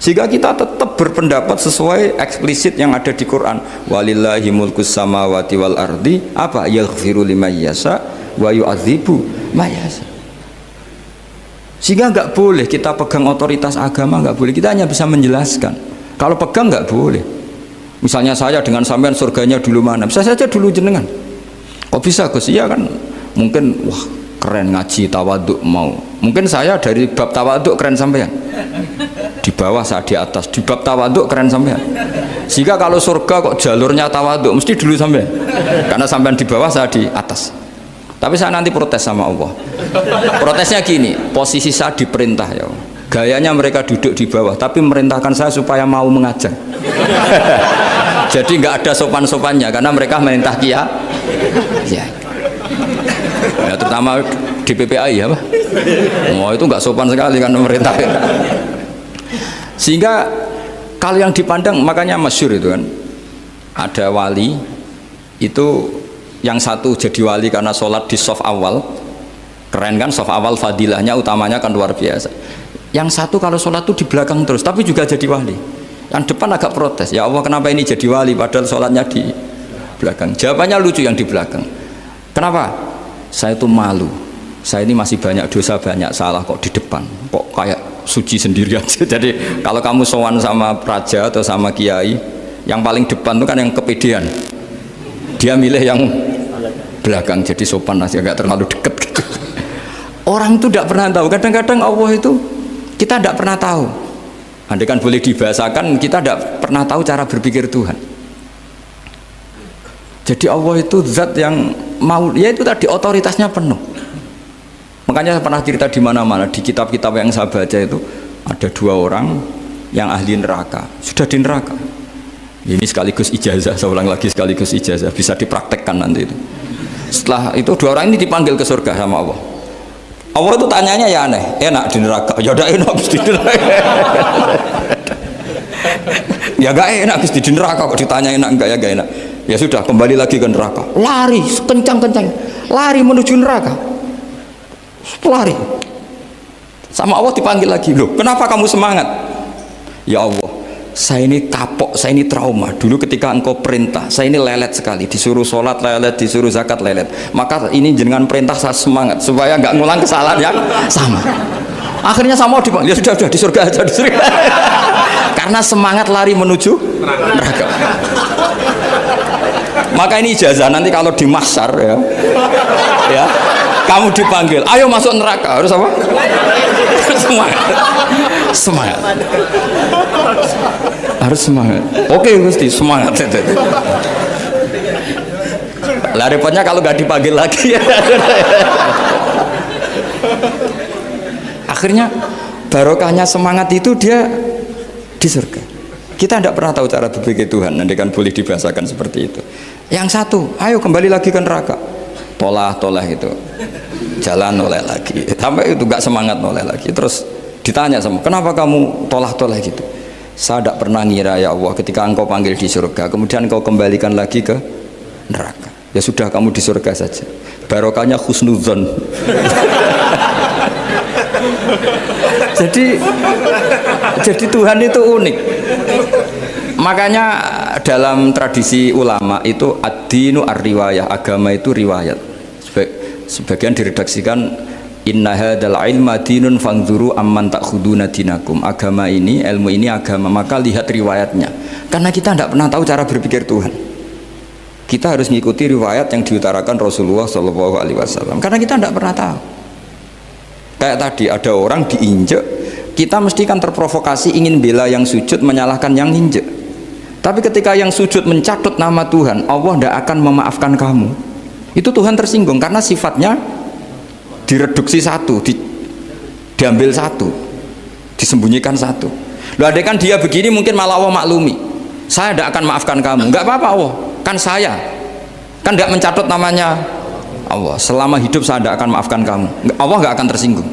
Sehingga kita tetap berpendapat sesuai eksplisit yang ada di Quran. Walillahi mulkus samawati wal ardi, apa? Yaghfiru liman yasha wa yu'adzibu man yasha. Sehingga nggak boleh kita pegang otoritas agama, nggak boleh. Kita hanya bisa menjelaskan. Kalau pegang nggak boleh. Misalnya saya dengan sampean surganya dulu mana? Bisa saja dulu jenengan. Kok bisa Gus? Iya kan? Mungkin wah keren ngaji tawaduk mau. Mungkin saya dari bab tawaduk keren sampean. Di bawah saya di atas, di bab tawaduk keren sampean. Sehingga kalau surga kok jalurnya tawaduk mesti dulu sampean. Karena sampean di bawah saya di atas. Tapi saya nanti protes sama Allah. Protesnya gini, posisi saya diperintah ya. Gayanya mereka duduk di bawah, tapi merintahkan saya supaya mau mengajar. Jadi nggak ada sopan-sopannya karena mereka merintah kia. Ya. Ya terutama di PPAI ya, Pak. Oh itu nggak sopan sekali kan merintah. Sehingga kalau yang dipandang, makanya masyhur itu kan, ada wali itu yang satu jadi wali karena sholat di shaf awal, keren kan, shaf awal fadilahnya utamanya kan luar biasa. Yang satu kalau sholat itu di belakang terus, tapi juga jadi wali. Yang depan agak protes, ya Allah kenapa ini jadi wali padahal sholatnya di belakang. Jawabannya lucu yang di belakang. Kenapa? Saya itu malu, saya ini masih banyak dosa, banyak salah, kok di depan kok kayak suci sendiri aja. Jadi kalau kamu sowan sama raja atau sama kiai, yang paling depan itu kan yang kepedean, dia milih yang belakang jadi sopan aja, nggak terlalu deket gitu. Orang itu tidak pernah tahu, kadang-kadang Allah itu kita tidak pernah tahu. Andai kan boleh dibahasakan, kita tidak pernah tahu cara berpikir Tuhan. Jadi Allah itu zat yang mau, ya itu tadi otoritasnya penuh. Makanya saya pernah cerita di mana-mana, di kitab-kitab yang saya baca itu ada 2 orang yang ahli neraka, sudah di neraka. Ini sekaligus ijazah, saya ulang lagi sekaligus ijazah, bisa dipraktekkan nanti itu. Setelah itu 2 orang ini dipanggil ke surga sama Allah. Allah itu tanyanya ya aneh, enak di neraka? Ya udah enak di neraka. Ya gak enak di neraka, kok ditanya enak enggak ya gak enak. Ya sudah kembali lagi ke neraka, lari kencang-kencang, lari menuju neraka. Lari sama Allah dipanggil lagi, loh kenapa kamu semangat? Ya Allah, saya ini kapok, saya ini trauma. Dulu ketika engkau perintah, saya ini lelet sekali, disuruh sholat lelet, disuruh zakat lelet. Maka ini jenengan perintah saya semangat supaya nggak ngulang kesalahan yang sama. Akhirnya sama dipanggil, ya sudah di surga aja, di surga. Karena semangat lari menuju neraka. Maka ini ijazah nanti kalau di mahsyar ya, ya kamu dipanggil, ayo masuk neraka, harus apa? Semangat, semangat, harus semangat. Oke Gusti, semangat. Lah repotnya kalau nggak dipanggil lagi. Akhirnya barokahnya semangat itu dia di surga. Kita tidak pernah tahu cara berpikir Tuhan, nanti kan boleh dibahasakan seperti itu. Yang satu, ayo kembali lagi ke neraka, tolah itu, jalan noleh lagi, sampai itu gak semangat noleh lagi. Terus ditanya sama, kenapa kamu tolah gitu? Saya tidak pernah ngira ya Allah, ketika engkau panggil di surga, kemudian engkau kembalikan lagi ke neraka. Ya sudah, kamu di surga saja. Barokahnya husnudzon. jadi Tuhan itu unik. Makanya dalam tradisi ulama itu ad-dinu ar-riwayah, agama itu riwayat. Sebagian diredaksikan inna hadzal ilma dinun fanzuru amman ta'khuduna dinakum. Agama ini, ilmu ini agama, maka lihat riwayatnya. Karena kita tidak pernah tahu cara berpikir Tuhan. Kita harus mengikuti riwayat yang diutarakan Rasulullah SAW. Karena kita tidak pernah tahu. Kayak tadi ada orang diinjek, kita mesti kan terprovokasi ingin bela yang sujud menyalahkan yang injek. Tapi ketika yang sujud mencatut nama Tuhan, Allah tidak akan memaafkan kamu. Itu Tuhan tersinggung karena sifatnya direduksi satu, diambil satu, disembunyikan satu. Loh, ada kan dia begini mungkin malah Allah maklumi. Saya tidak akan maafkan kamu. Enggak apa-apa Allah, kan saya kan tidak mencatut namanya Allah. Selama hidup saya tidak akan maafkan kamu. Allah nggak akan tersinggung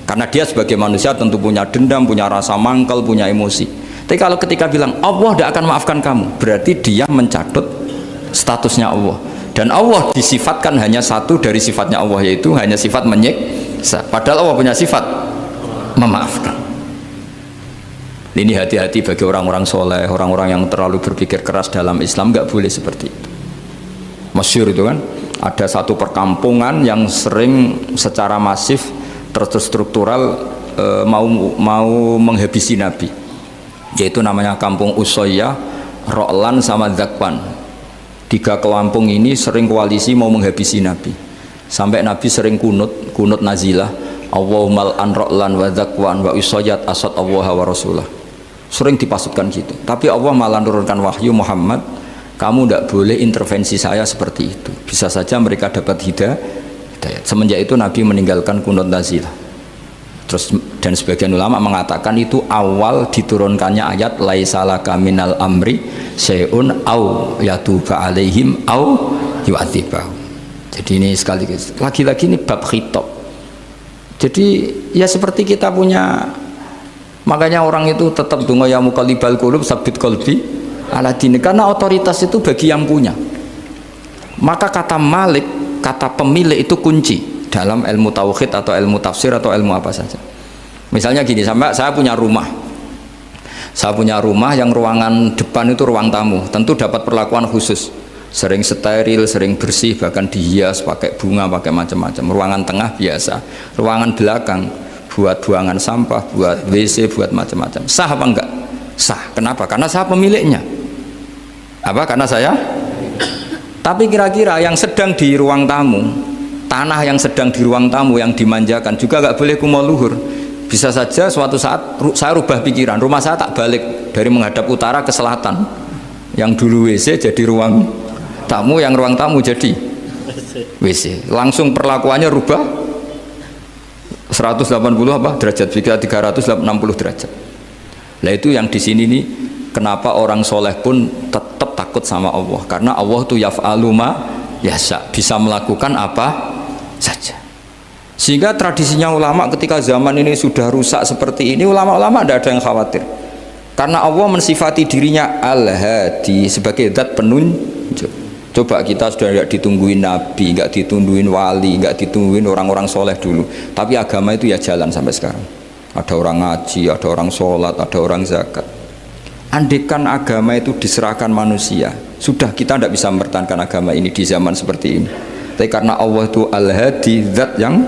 karena dia sebagai manusia tentu punya dendam, punya rasa mangkal, punya emosi. Tapi kalau ketika bilang Allah tidak akan maafkan kamu, berarti dia mencatut statusnya Allah. Dan Allah disifatkan hanya satu dari sifatnya Allah, yaitu hanya sifat menyiksa. Padahal Allah punya sifat memaafkan. Ini hati-hati bagi orang-orang soleh, orang-orang yang terlalu berpikir keras dalam Islam, nggak boleh seperti itu. Masyhur itu kan, ada satu perkampungan yang sering secara masif terstruktural mau menghabisi Nabi, yaitu namanya kampung Usoyyah, Ro'lan sama Zakwan. 3 kampung ini sering koalisi mau menghabisi Nabi, sampai Nabi sering kunut nazilah, Allahumma an Ro'lan wa Zakwan wa Usoyyat asad Allah wa Rasulah. Sering dipasutkan gitu, tapi Allah malah turunkan wahyu, Muhammad kamu tidak boleh intervensi saya seperti itu, bisa saja mereka dapat hidayah. Semenjak itu Nabi meninggalkan kunut nazilah. Terus dan sebagian ulama mengatakan itu awal diturunkannya ayat laisalaka minal amri syai'un au yatuba alaihim au yu'adzibahum. Jadi ini sekali lagi-lagi ini bab khitab. Jadi ya seperti kita punya, makanya orang itu tetap donga ya muqallibal qulub sabit qalbi ala dini, karena otoritas itu bagi yang punya. Maka kata malik, kata pemilik itu kunci dalam ilmu tauhid atau ilmu tafsir atau ilmu apa saja. Misalnya gini, sampai saya punya rumah yang ruangan depan itu ruang tamu, tentu dapat perlakuan khusus, sering steril, sering bersih, bahkan dihias pakai bunga, pakai macam-macam. Ruangan tengah biasa, ruangan belakang buat buangan sampah, buat WC, buat macam-macam. Sah apa enggak? Sah. Kenapa? Karena saya pemiliknya. Apa? Karena saya. Tapi kira-kira yang sedang di ruang tamu, tanah yang sedang di ruang tamu yang dimanjakan juga nggak boleh kumo luhur. Bisa saja suatu saat saya rubah pikiran, rumah saya tak balik dari menghadap utara ke selatan, yang dulu WC jadi ruang tamu, yang ruang tamu jadi WC. Langsung perlakuannya rubah 180 apa derajat, 360 derajat. Nah itu yang di sini nih, kenapa orang soleh pun tetap takut sama Allah, karena Allah tuh yaf'alu ma yasha, bisa melakukan apa saja. Sehingga tradisinya ulama ketika zaman ini sudah rusak seperti ini, ulama-ulama tidak ada yang khawatir, karena Allah mensifati dirinya al-hadi sebagai zat penunjuk. Coba kita sudah tidak ditungguin nabi, nggak ditungguin wali, nggak ditungguin orang-orang soleh dulu, tapi agama itu ya jalan sampai sekarang. Ada orang ngaji, ada orang sholat, ada orang zakat. Andekan agama itu diserahkan manusia, sudah kita tidak bisa mempertahankan agama ini di zaman seperti ini. Tapi karena Allah itu al-hadi, zat yang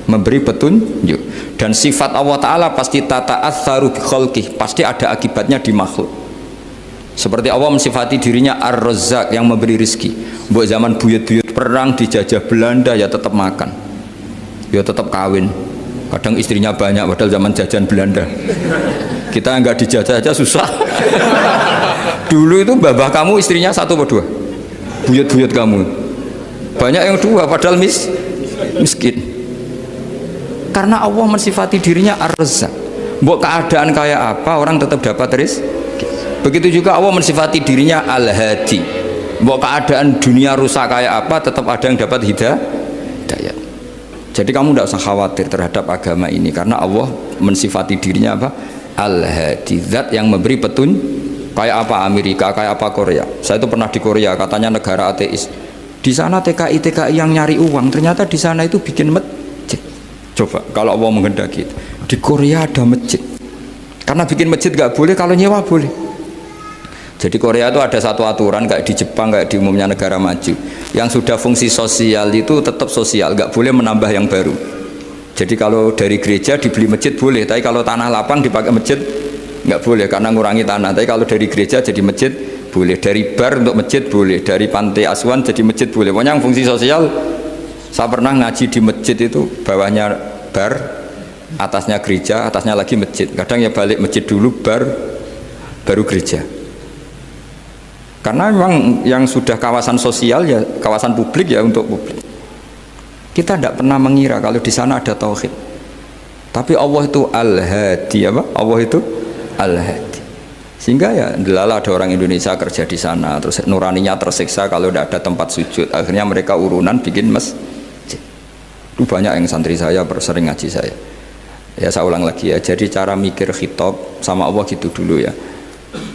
memberi petunjuk, dan sifat Allah Ta'ala pasti tata'atsaru bi khalqih, pasti ada akibatnya di makhluk. Seperti Allah mensifati dirinya ar-razzaq, yang memberi rizki. Buat zaman buyut-buyut perang dijajah Belanda ya tetap makan, ya tetap kawin. Kadang istrinya banyak, padahal zaman jajan Belanda. Kita nggak dijajah aja susah. Dulu itu babah kamu istrinya 1 atau 2, buyut-buyut kamu banyak yang 2, padahal miskin. Karena Allah mensifati dirinya ar-razzaq. Mbok keadaan kayak apa orang tetap dapat rezeki. Begitu juga Allah mensifati dirinya Al-Hadi. Bahwa keadaan dunia rusak kayak apa tetap ada yang dapat hidayah. Jadi kamu tidak usah khawatir terhadap agama ini karena Allah mensifati dirinya apa? Al-Hadi, zat yang memberi kayak apa Amerika, kayak apa Korea. Saya itu pernah di Korea, katanya negara ateis. Di sana TKI yang nyari uang, ternyata di sana itu bikin masjid. Coba kalau Allah menghendaki, di Korea ada masjid. Karena bikin masjid gak boleh, kalau nyewa boleh. Jadi Korea itu ada satu aturan kayak di Jepang, kayak di umumnya negara maju. Yang sudah fungsi sosial itu tetap sosial, gak boleh menambah yang baru. Jadi kalau dari gereja dibeli masjid boleh, tapi kalau tanah lapang dipakai masjid nggak boleh karena ngurangi tanah. Tapi kalau dari gereja jadi masjid boleh, dari bar untuk masjid boleh, dari pantai asuhan jadi masjid boleh. Pokoknya yang fungsi sosial. Saya pernah ngaji di masjid itu bawahnya bar, atasnya gereja, atasnya lagi masjid. Kadang ya balik masjid dulu, bar, baru gereja. Karena memang yang sudah kawasan sosial ya kawasan publik ya untuk publik. Kita tidak pernah mengira kalau di sana ada tauhid. Tapi Allah itu Al-Hadi, apa? Allah itu Al-Hadi. Sehingga ya delala ada orang Indonesia kerja di sana, terus nuraninya tersiksa kalau tidak ada tempat sujud. Akhirnya mereka urunan bikin masjid. Itu banyak yang santri saya sering ngaji saya. Ya saya ulang lagi ya. Jadi cara mikir khitab sama Allah gitu dulu ya.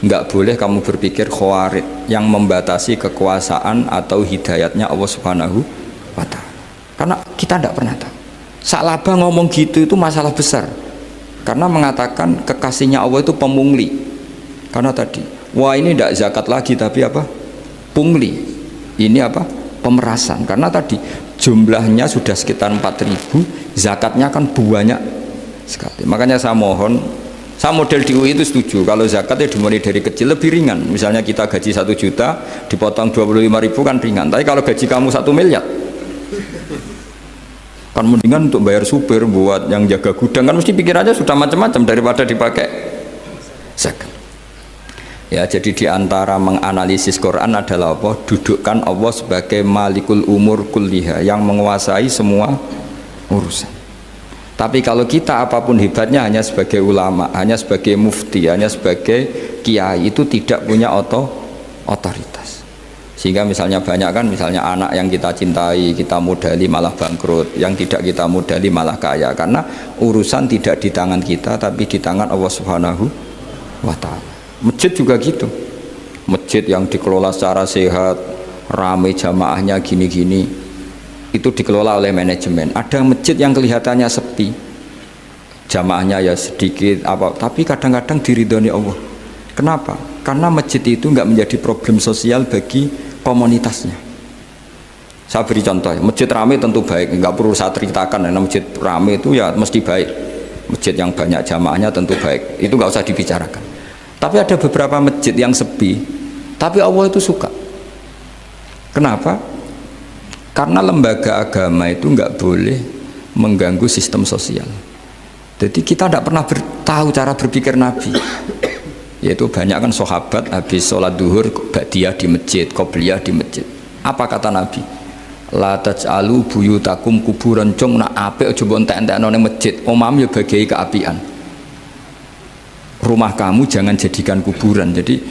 Enggak boleh kamu berpikir khawarid yang membatasi kekuasaan atau hidayatnya Allah Subhanahu wa ta'ala. Karena kita tidak pernah tahu. Salaba ngomong gitu itu masalah besar. Karena mengatakan kekasihnya Allah itu pemungli. Karena tadi, wah ini tidak zakat lagi tapi apa? Pungli. Ini apa? Pemerasan. Karena tadi jumlahnya sudah sekitar 4.000, zakatnya kan banyak sekali. Makanya saya mohon, saya model di UI itu setuju kalau zakatnya dimulai dari kecil lebih ringan. Misalnya kita gaji 1 juta dipotong 25.000 kan ringan. Tapi kalau gaji kamu 1 miliar kan mendingan untuk bayar supir buat yang jaga gudang, kan mesti pikir aja sudah macam-macam daripada dipakai zakat. Ya, jadi diantara menganalisis Quran adalah apa? Dudukkan Allah sebagai malikul umur kulliha, yang menguasai semua urusan. Tapi kalau kita apapun hebatnya hanya sebagai ulama, hanya sebagai mufti, hanya sebagai kiai, itu tidak punya otoritas. Sehingga misalnya banyak kan, misalnya anak yang kita cintai, kita modali malah bangkrut, yang tidak kita modali malah kaya, karena urusan tidak di tangan kita tapi di tangan Allah Subhanahu wa ta'ala. Masjid juga gitu. Masjid yang dikelola secara sehat, ramai jamaahnya gini-gini, itu dikelola oleh manajemen. Ada masjid yang kelihatannya sepi, jamaahnya ya sedikit apa, tapi kadang-kadang diridhoni Allah. Kenapa? Karena masjid itu nggak menjadi problem sosial bagi komunitasnya. Saya beri contoh, masjid ramai tentu baik, nggak perlu saya ceritakan, karena masjid ramai itu ya mesti baik. Masjid yang banyak jamaahnya tentu baik, itu nggak usah dibicarakan. Tapi ada beberapa masjid yang sepi, tapi Allah itu suka. Kenapa? Karena lembaga agama itu nggak boleh mengganggu sistem sosial. Jadi kita tidak pernah tahu cara berpikir Nabi. Yaitu banyak kan sahabat habis sholat duhur ba'diyah di masjid, qobliyah di masjid. Apa kata Nabi? La taj'alu buyutakum kuburan, cung nak apik aja mbok entek-entekno ning masjid. Omam ya bagai keapian. Rumah kamu jangan jadikan kuburan. Jadi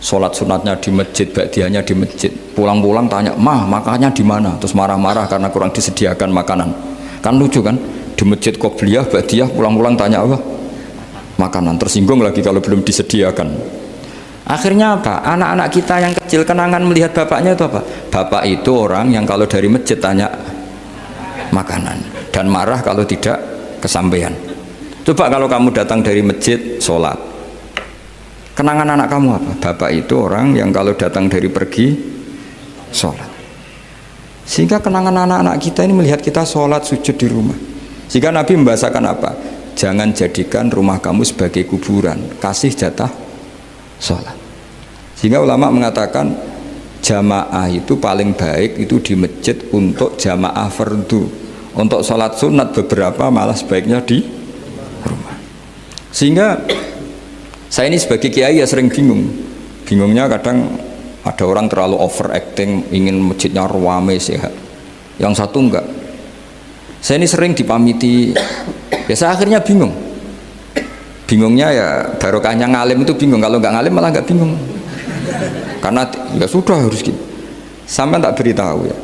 sholat sunatnya di masjid, ba'diyahnya di masjid. Pulang-pulang tanya, "Mah, makannya di mana?" Terus marah-marah karena kurang disediakan makanan. Kan lucu kan? Di masjid qobliyah, ba'diyah, pulang-pulang tanya apa? Makanan. Tersinggung lagi kalau belum disediakan. Akhirnya apa? Anak-anak kita yang kecil kenangan melihat bapaknya itu apa? Bapak itu orang yang kalau dari masjid tanya makanan dan marah kalau tidak kesampaian. Coba kalau kamu datang dari masjid sholat, kenangan anak kamu apa? Bapak itu orang yang kalau datang dari pergi sholat. Sehingga kenangan anak-anak kita ini melihat kita sholat sujud di rumah. Sehingga Nabi membahasakan apa? Jangan jadikan rumah kamu sebagai kuburan, kasih jatah sholat. Sehingga ulama mengatakan jamaah itu paling baik itu di masjid untuk jamaah fardu. Untuk sholat sunat beberapa malah sebaiknya di rumah. Sehingga saya ini sebagai kiai ya sering bingung. Bingungnya kadang ada orang terlalu overacting, ingin masjidnya ramai sehat. Yang satu enggak. Saya ini sering dipamiti. Ya saya akhirnya bingung. Bingungnya ya barokahnya ngalim itu bingung, kalau nggak ngalim malah nggak bingung. Karena ya sudah harus gitu. Sampai tak beritahu ya.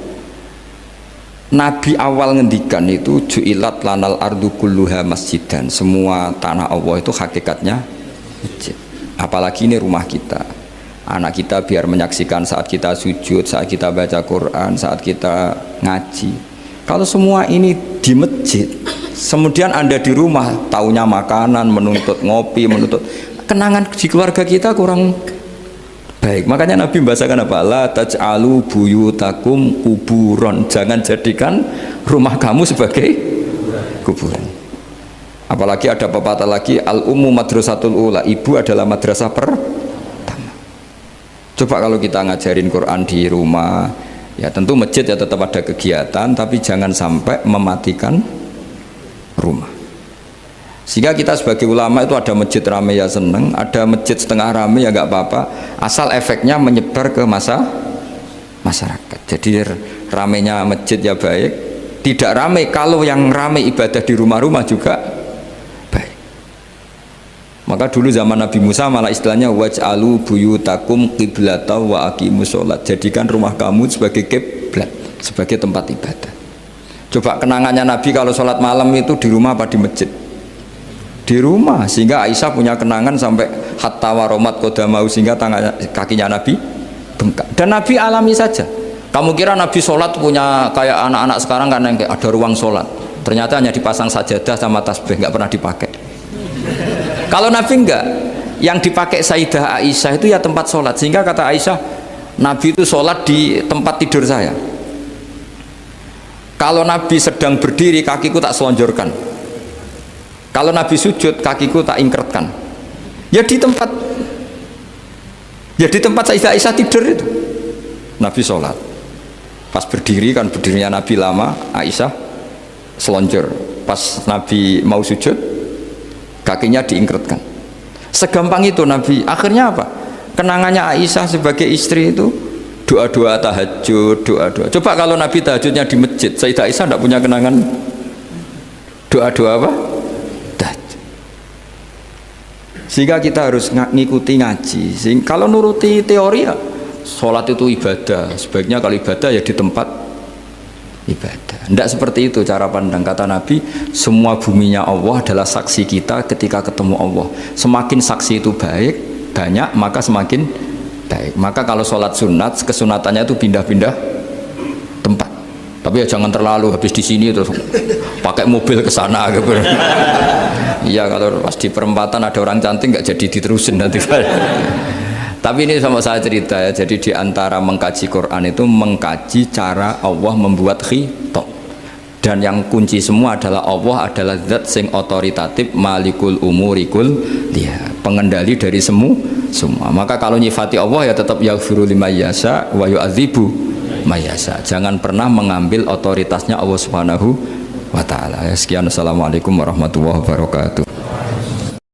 Nabi awal ngendikan itu ju'ilat lanal ardu kulluha masjidan. Semua tanah Allah itu hakikatnya masjid. Apalagi ini rumah kita. Anak kita biar menyaksikan saat kita sujud, saat kita baca Quran, saat kita ngaji. Kalau semua ini di masjid, kemudian Anda di rumah taunya makanan, menuntut ngopi, menuntut kenangan di keluarga kita kurang baik. Makanya Nabi membahasakan apa? La taj'alu buyutakum kuburon. Jangan jadikan rumah kamu sebagai kuburan. Apalagi ada pepatah lagi, al ummu madrasatul ula, ibu adalah madrasah pertama. Coba kalau kita ngajarin Quran di rumah, ya tentu masjid ya tetap ada kegiatan, tapi jangan sampai mematikan rumah. Sehingga kita sebagai ulama itu ada masjid rame ya seneng, ada masjid setengah rame ya nggak apa-apa, asal efeknya menyebar ke masyarakat. Jadi ramenya masjid ya baik, tidak rame kalau yang rame ibadah di rumah-rumah juga baik. Maka dulu zaman Nabi Musa malah istilahnya waj'alu buyutakum qiblata wa aqimus sholat. Jadikan rumah kamu sebagai kiblat, sebagai tempat ibadah. Coba kenangannya Nabi kalau sholat malam itu di rumah apa di masjid? Di rumah, sehingga Aisyah punya kenangan sampai hatta waromat qodamau, sehingga kakinya Nabi bengkak. Dan Nabi alami saja. Kamu kira Nabi sholat punya kayak anak-anak sekarang kan yang ada ruang sholat, ternyata hanya dipasang sajadah sama tasbih, nggak pernah dipakai. Kalau Nabi enggak, yang dipakai Sayyidah Aisyah itu ya tempat sholat. Sehingga kata Aisyah, Nabi itu sholat di tempat tidur saya. Kalau Nabi sedang berdiri, kakiku tak selonjorkan. Kalau Nabi sujud, kakiku tak ingkretkan. Ya di tempat Sayyidah Aisyah tidur itu Nabi sholat. Pas berdiri kan berdirinya Nabi lama, Aisyah selonjor. Pas Nabi mau sujud, kakinya diingkretkan. Segampang itu Nabi. Akhirnya apa? Kenangannya Aisyah sebagai istri itu doa-doa tahajud, doa-doa. Coba kalau Nabi tahajudnya di masjid, Sayyidah Aisyah tidak punya kenangan doa-doa apa? Tahajud. Sehingga kita harus ngikuti ngaji. Kalau nuruti teori ya sholat itu ibadah, sebaiknya kalau ibadah ya di tempat ibadah. Tidak seperti itu cara pandang. Kata Nabi, semua buminya Allah adalah saksi kita ketika ketemu Allah. Semakin saksi itu banyak, maka semakin baik. Maka kalau sholat sunat, kesunatannya itu pindah-pindah tempat. Tapi ya jangan terlalu habis di sini terus pakai mobil ke sana gitu. Iya, kalau pas di perempatan ada orang cantik nggak jadi diterusin nanti. Tapi ini sama saya cerita ya, jadi di antara mengkaji Quran itu mengkaji cara Allah membuat khitab. Dan yang kunci semua adalah Allah adalah zat sing otoritatif, malikul umurikul dia, pengendali dari semua. Maka kalau nyifati Allah ya tetap yaghfiru liman yasha wa yu'adzibu may yasha. Jangan pernah mengambil otoritasnya Allah Subhanahu wa taala. Sekian, assalamualaikum warahmatullahi wabarakatuh.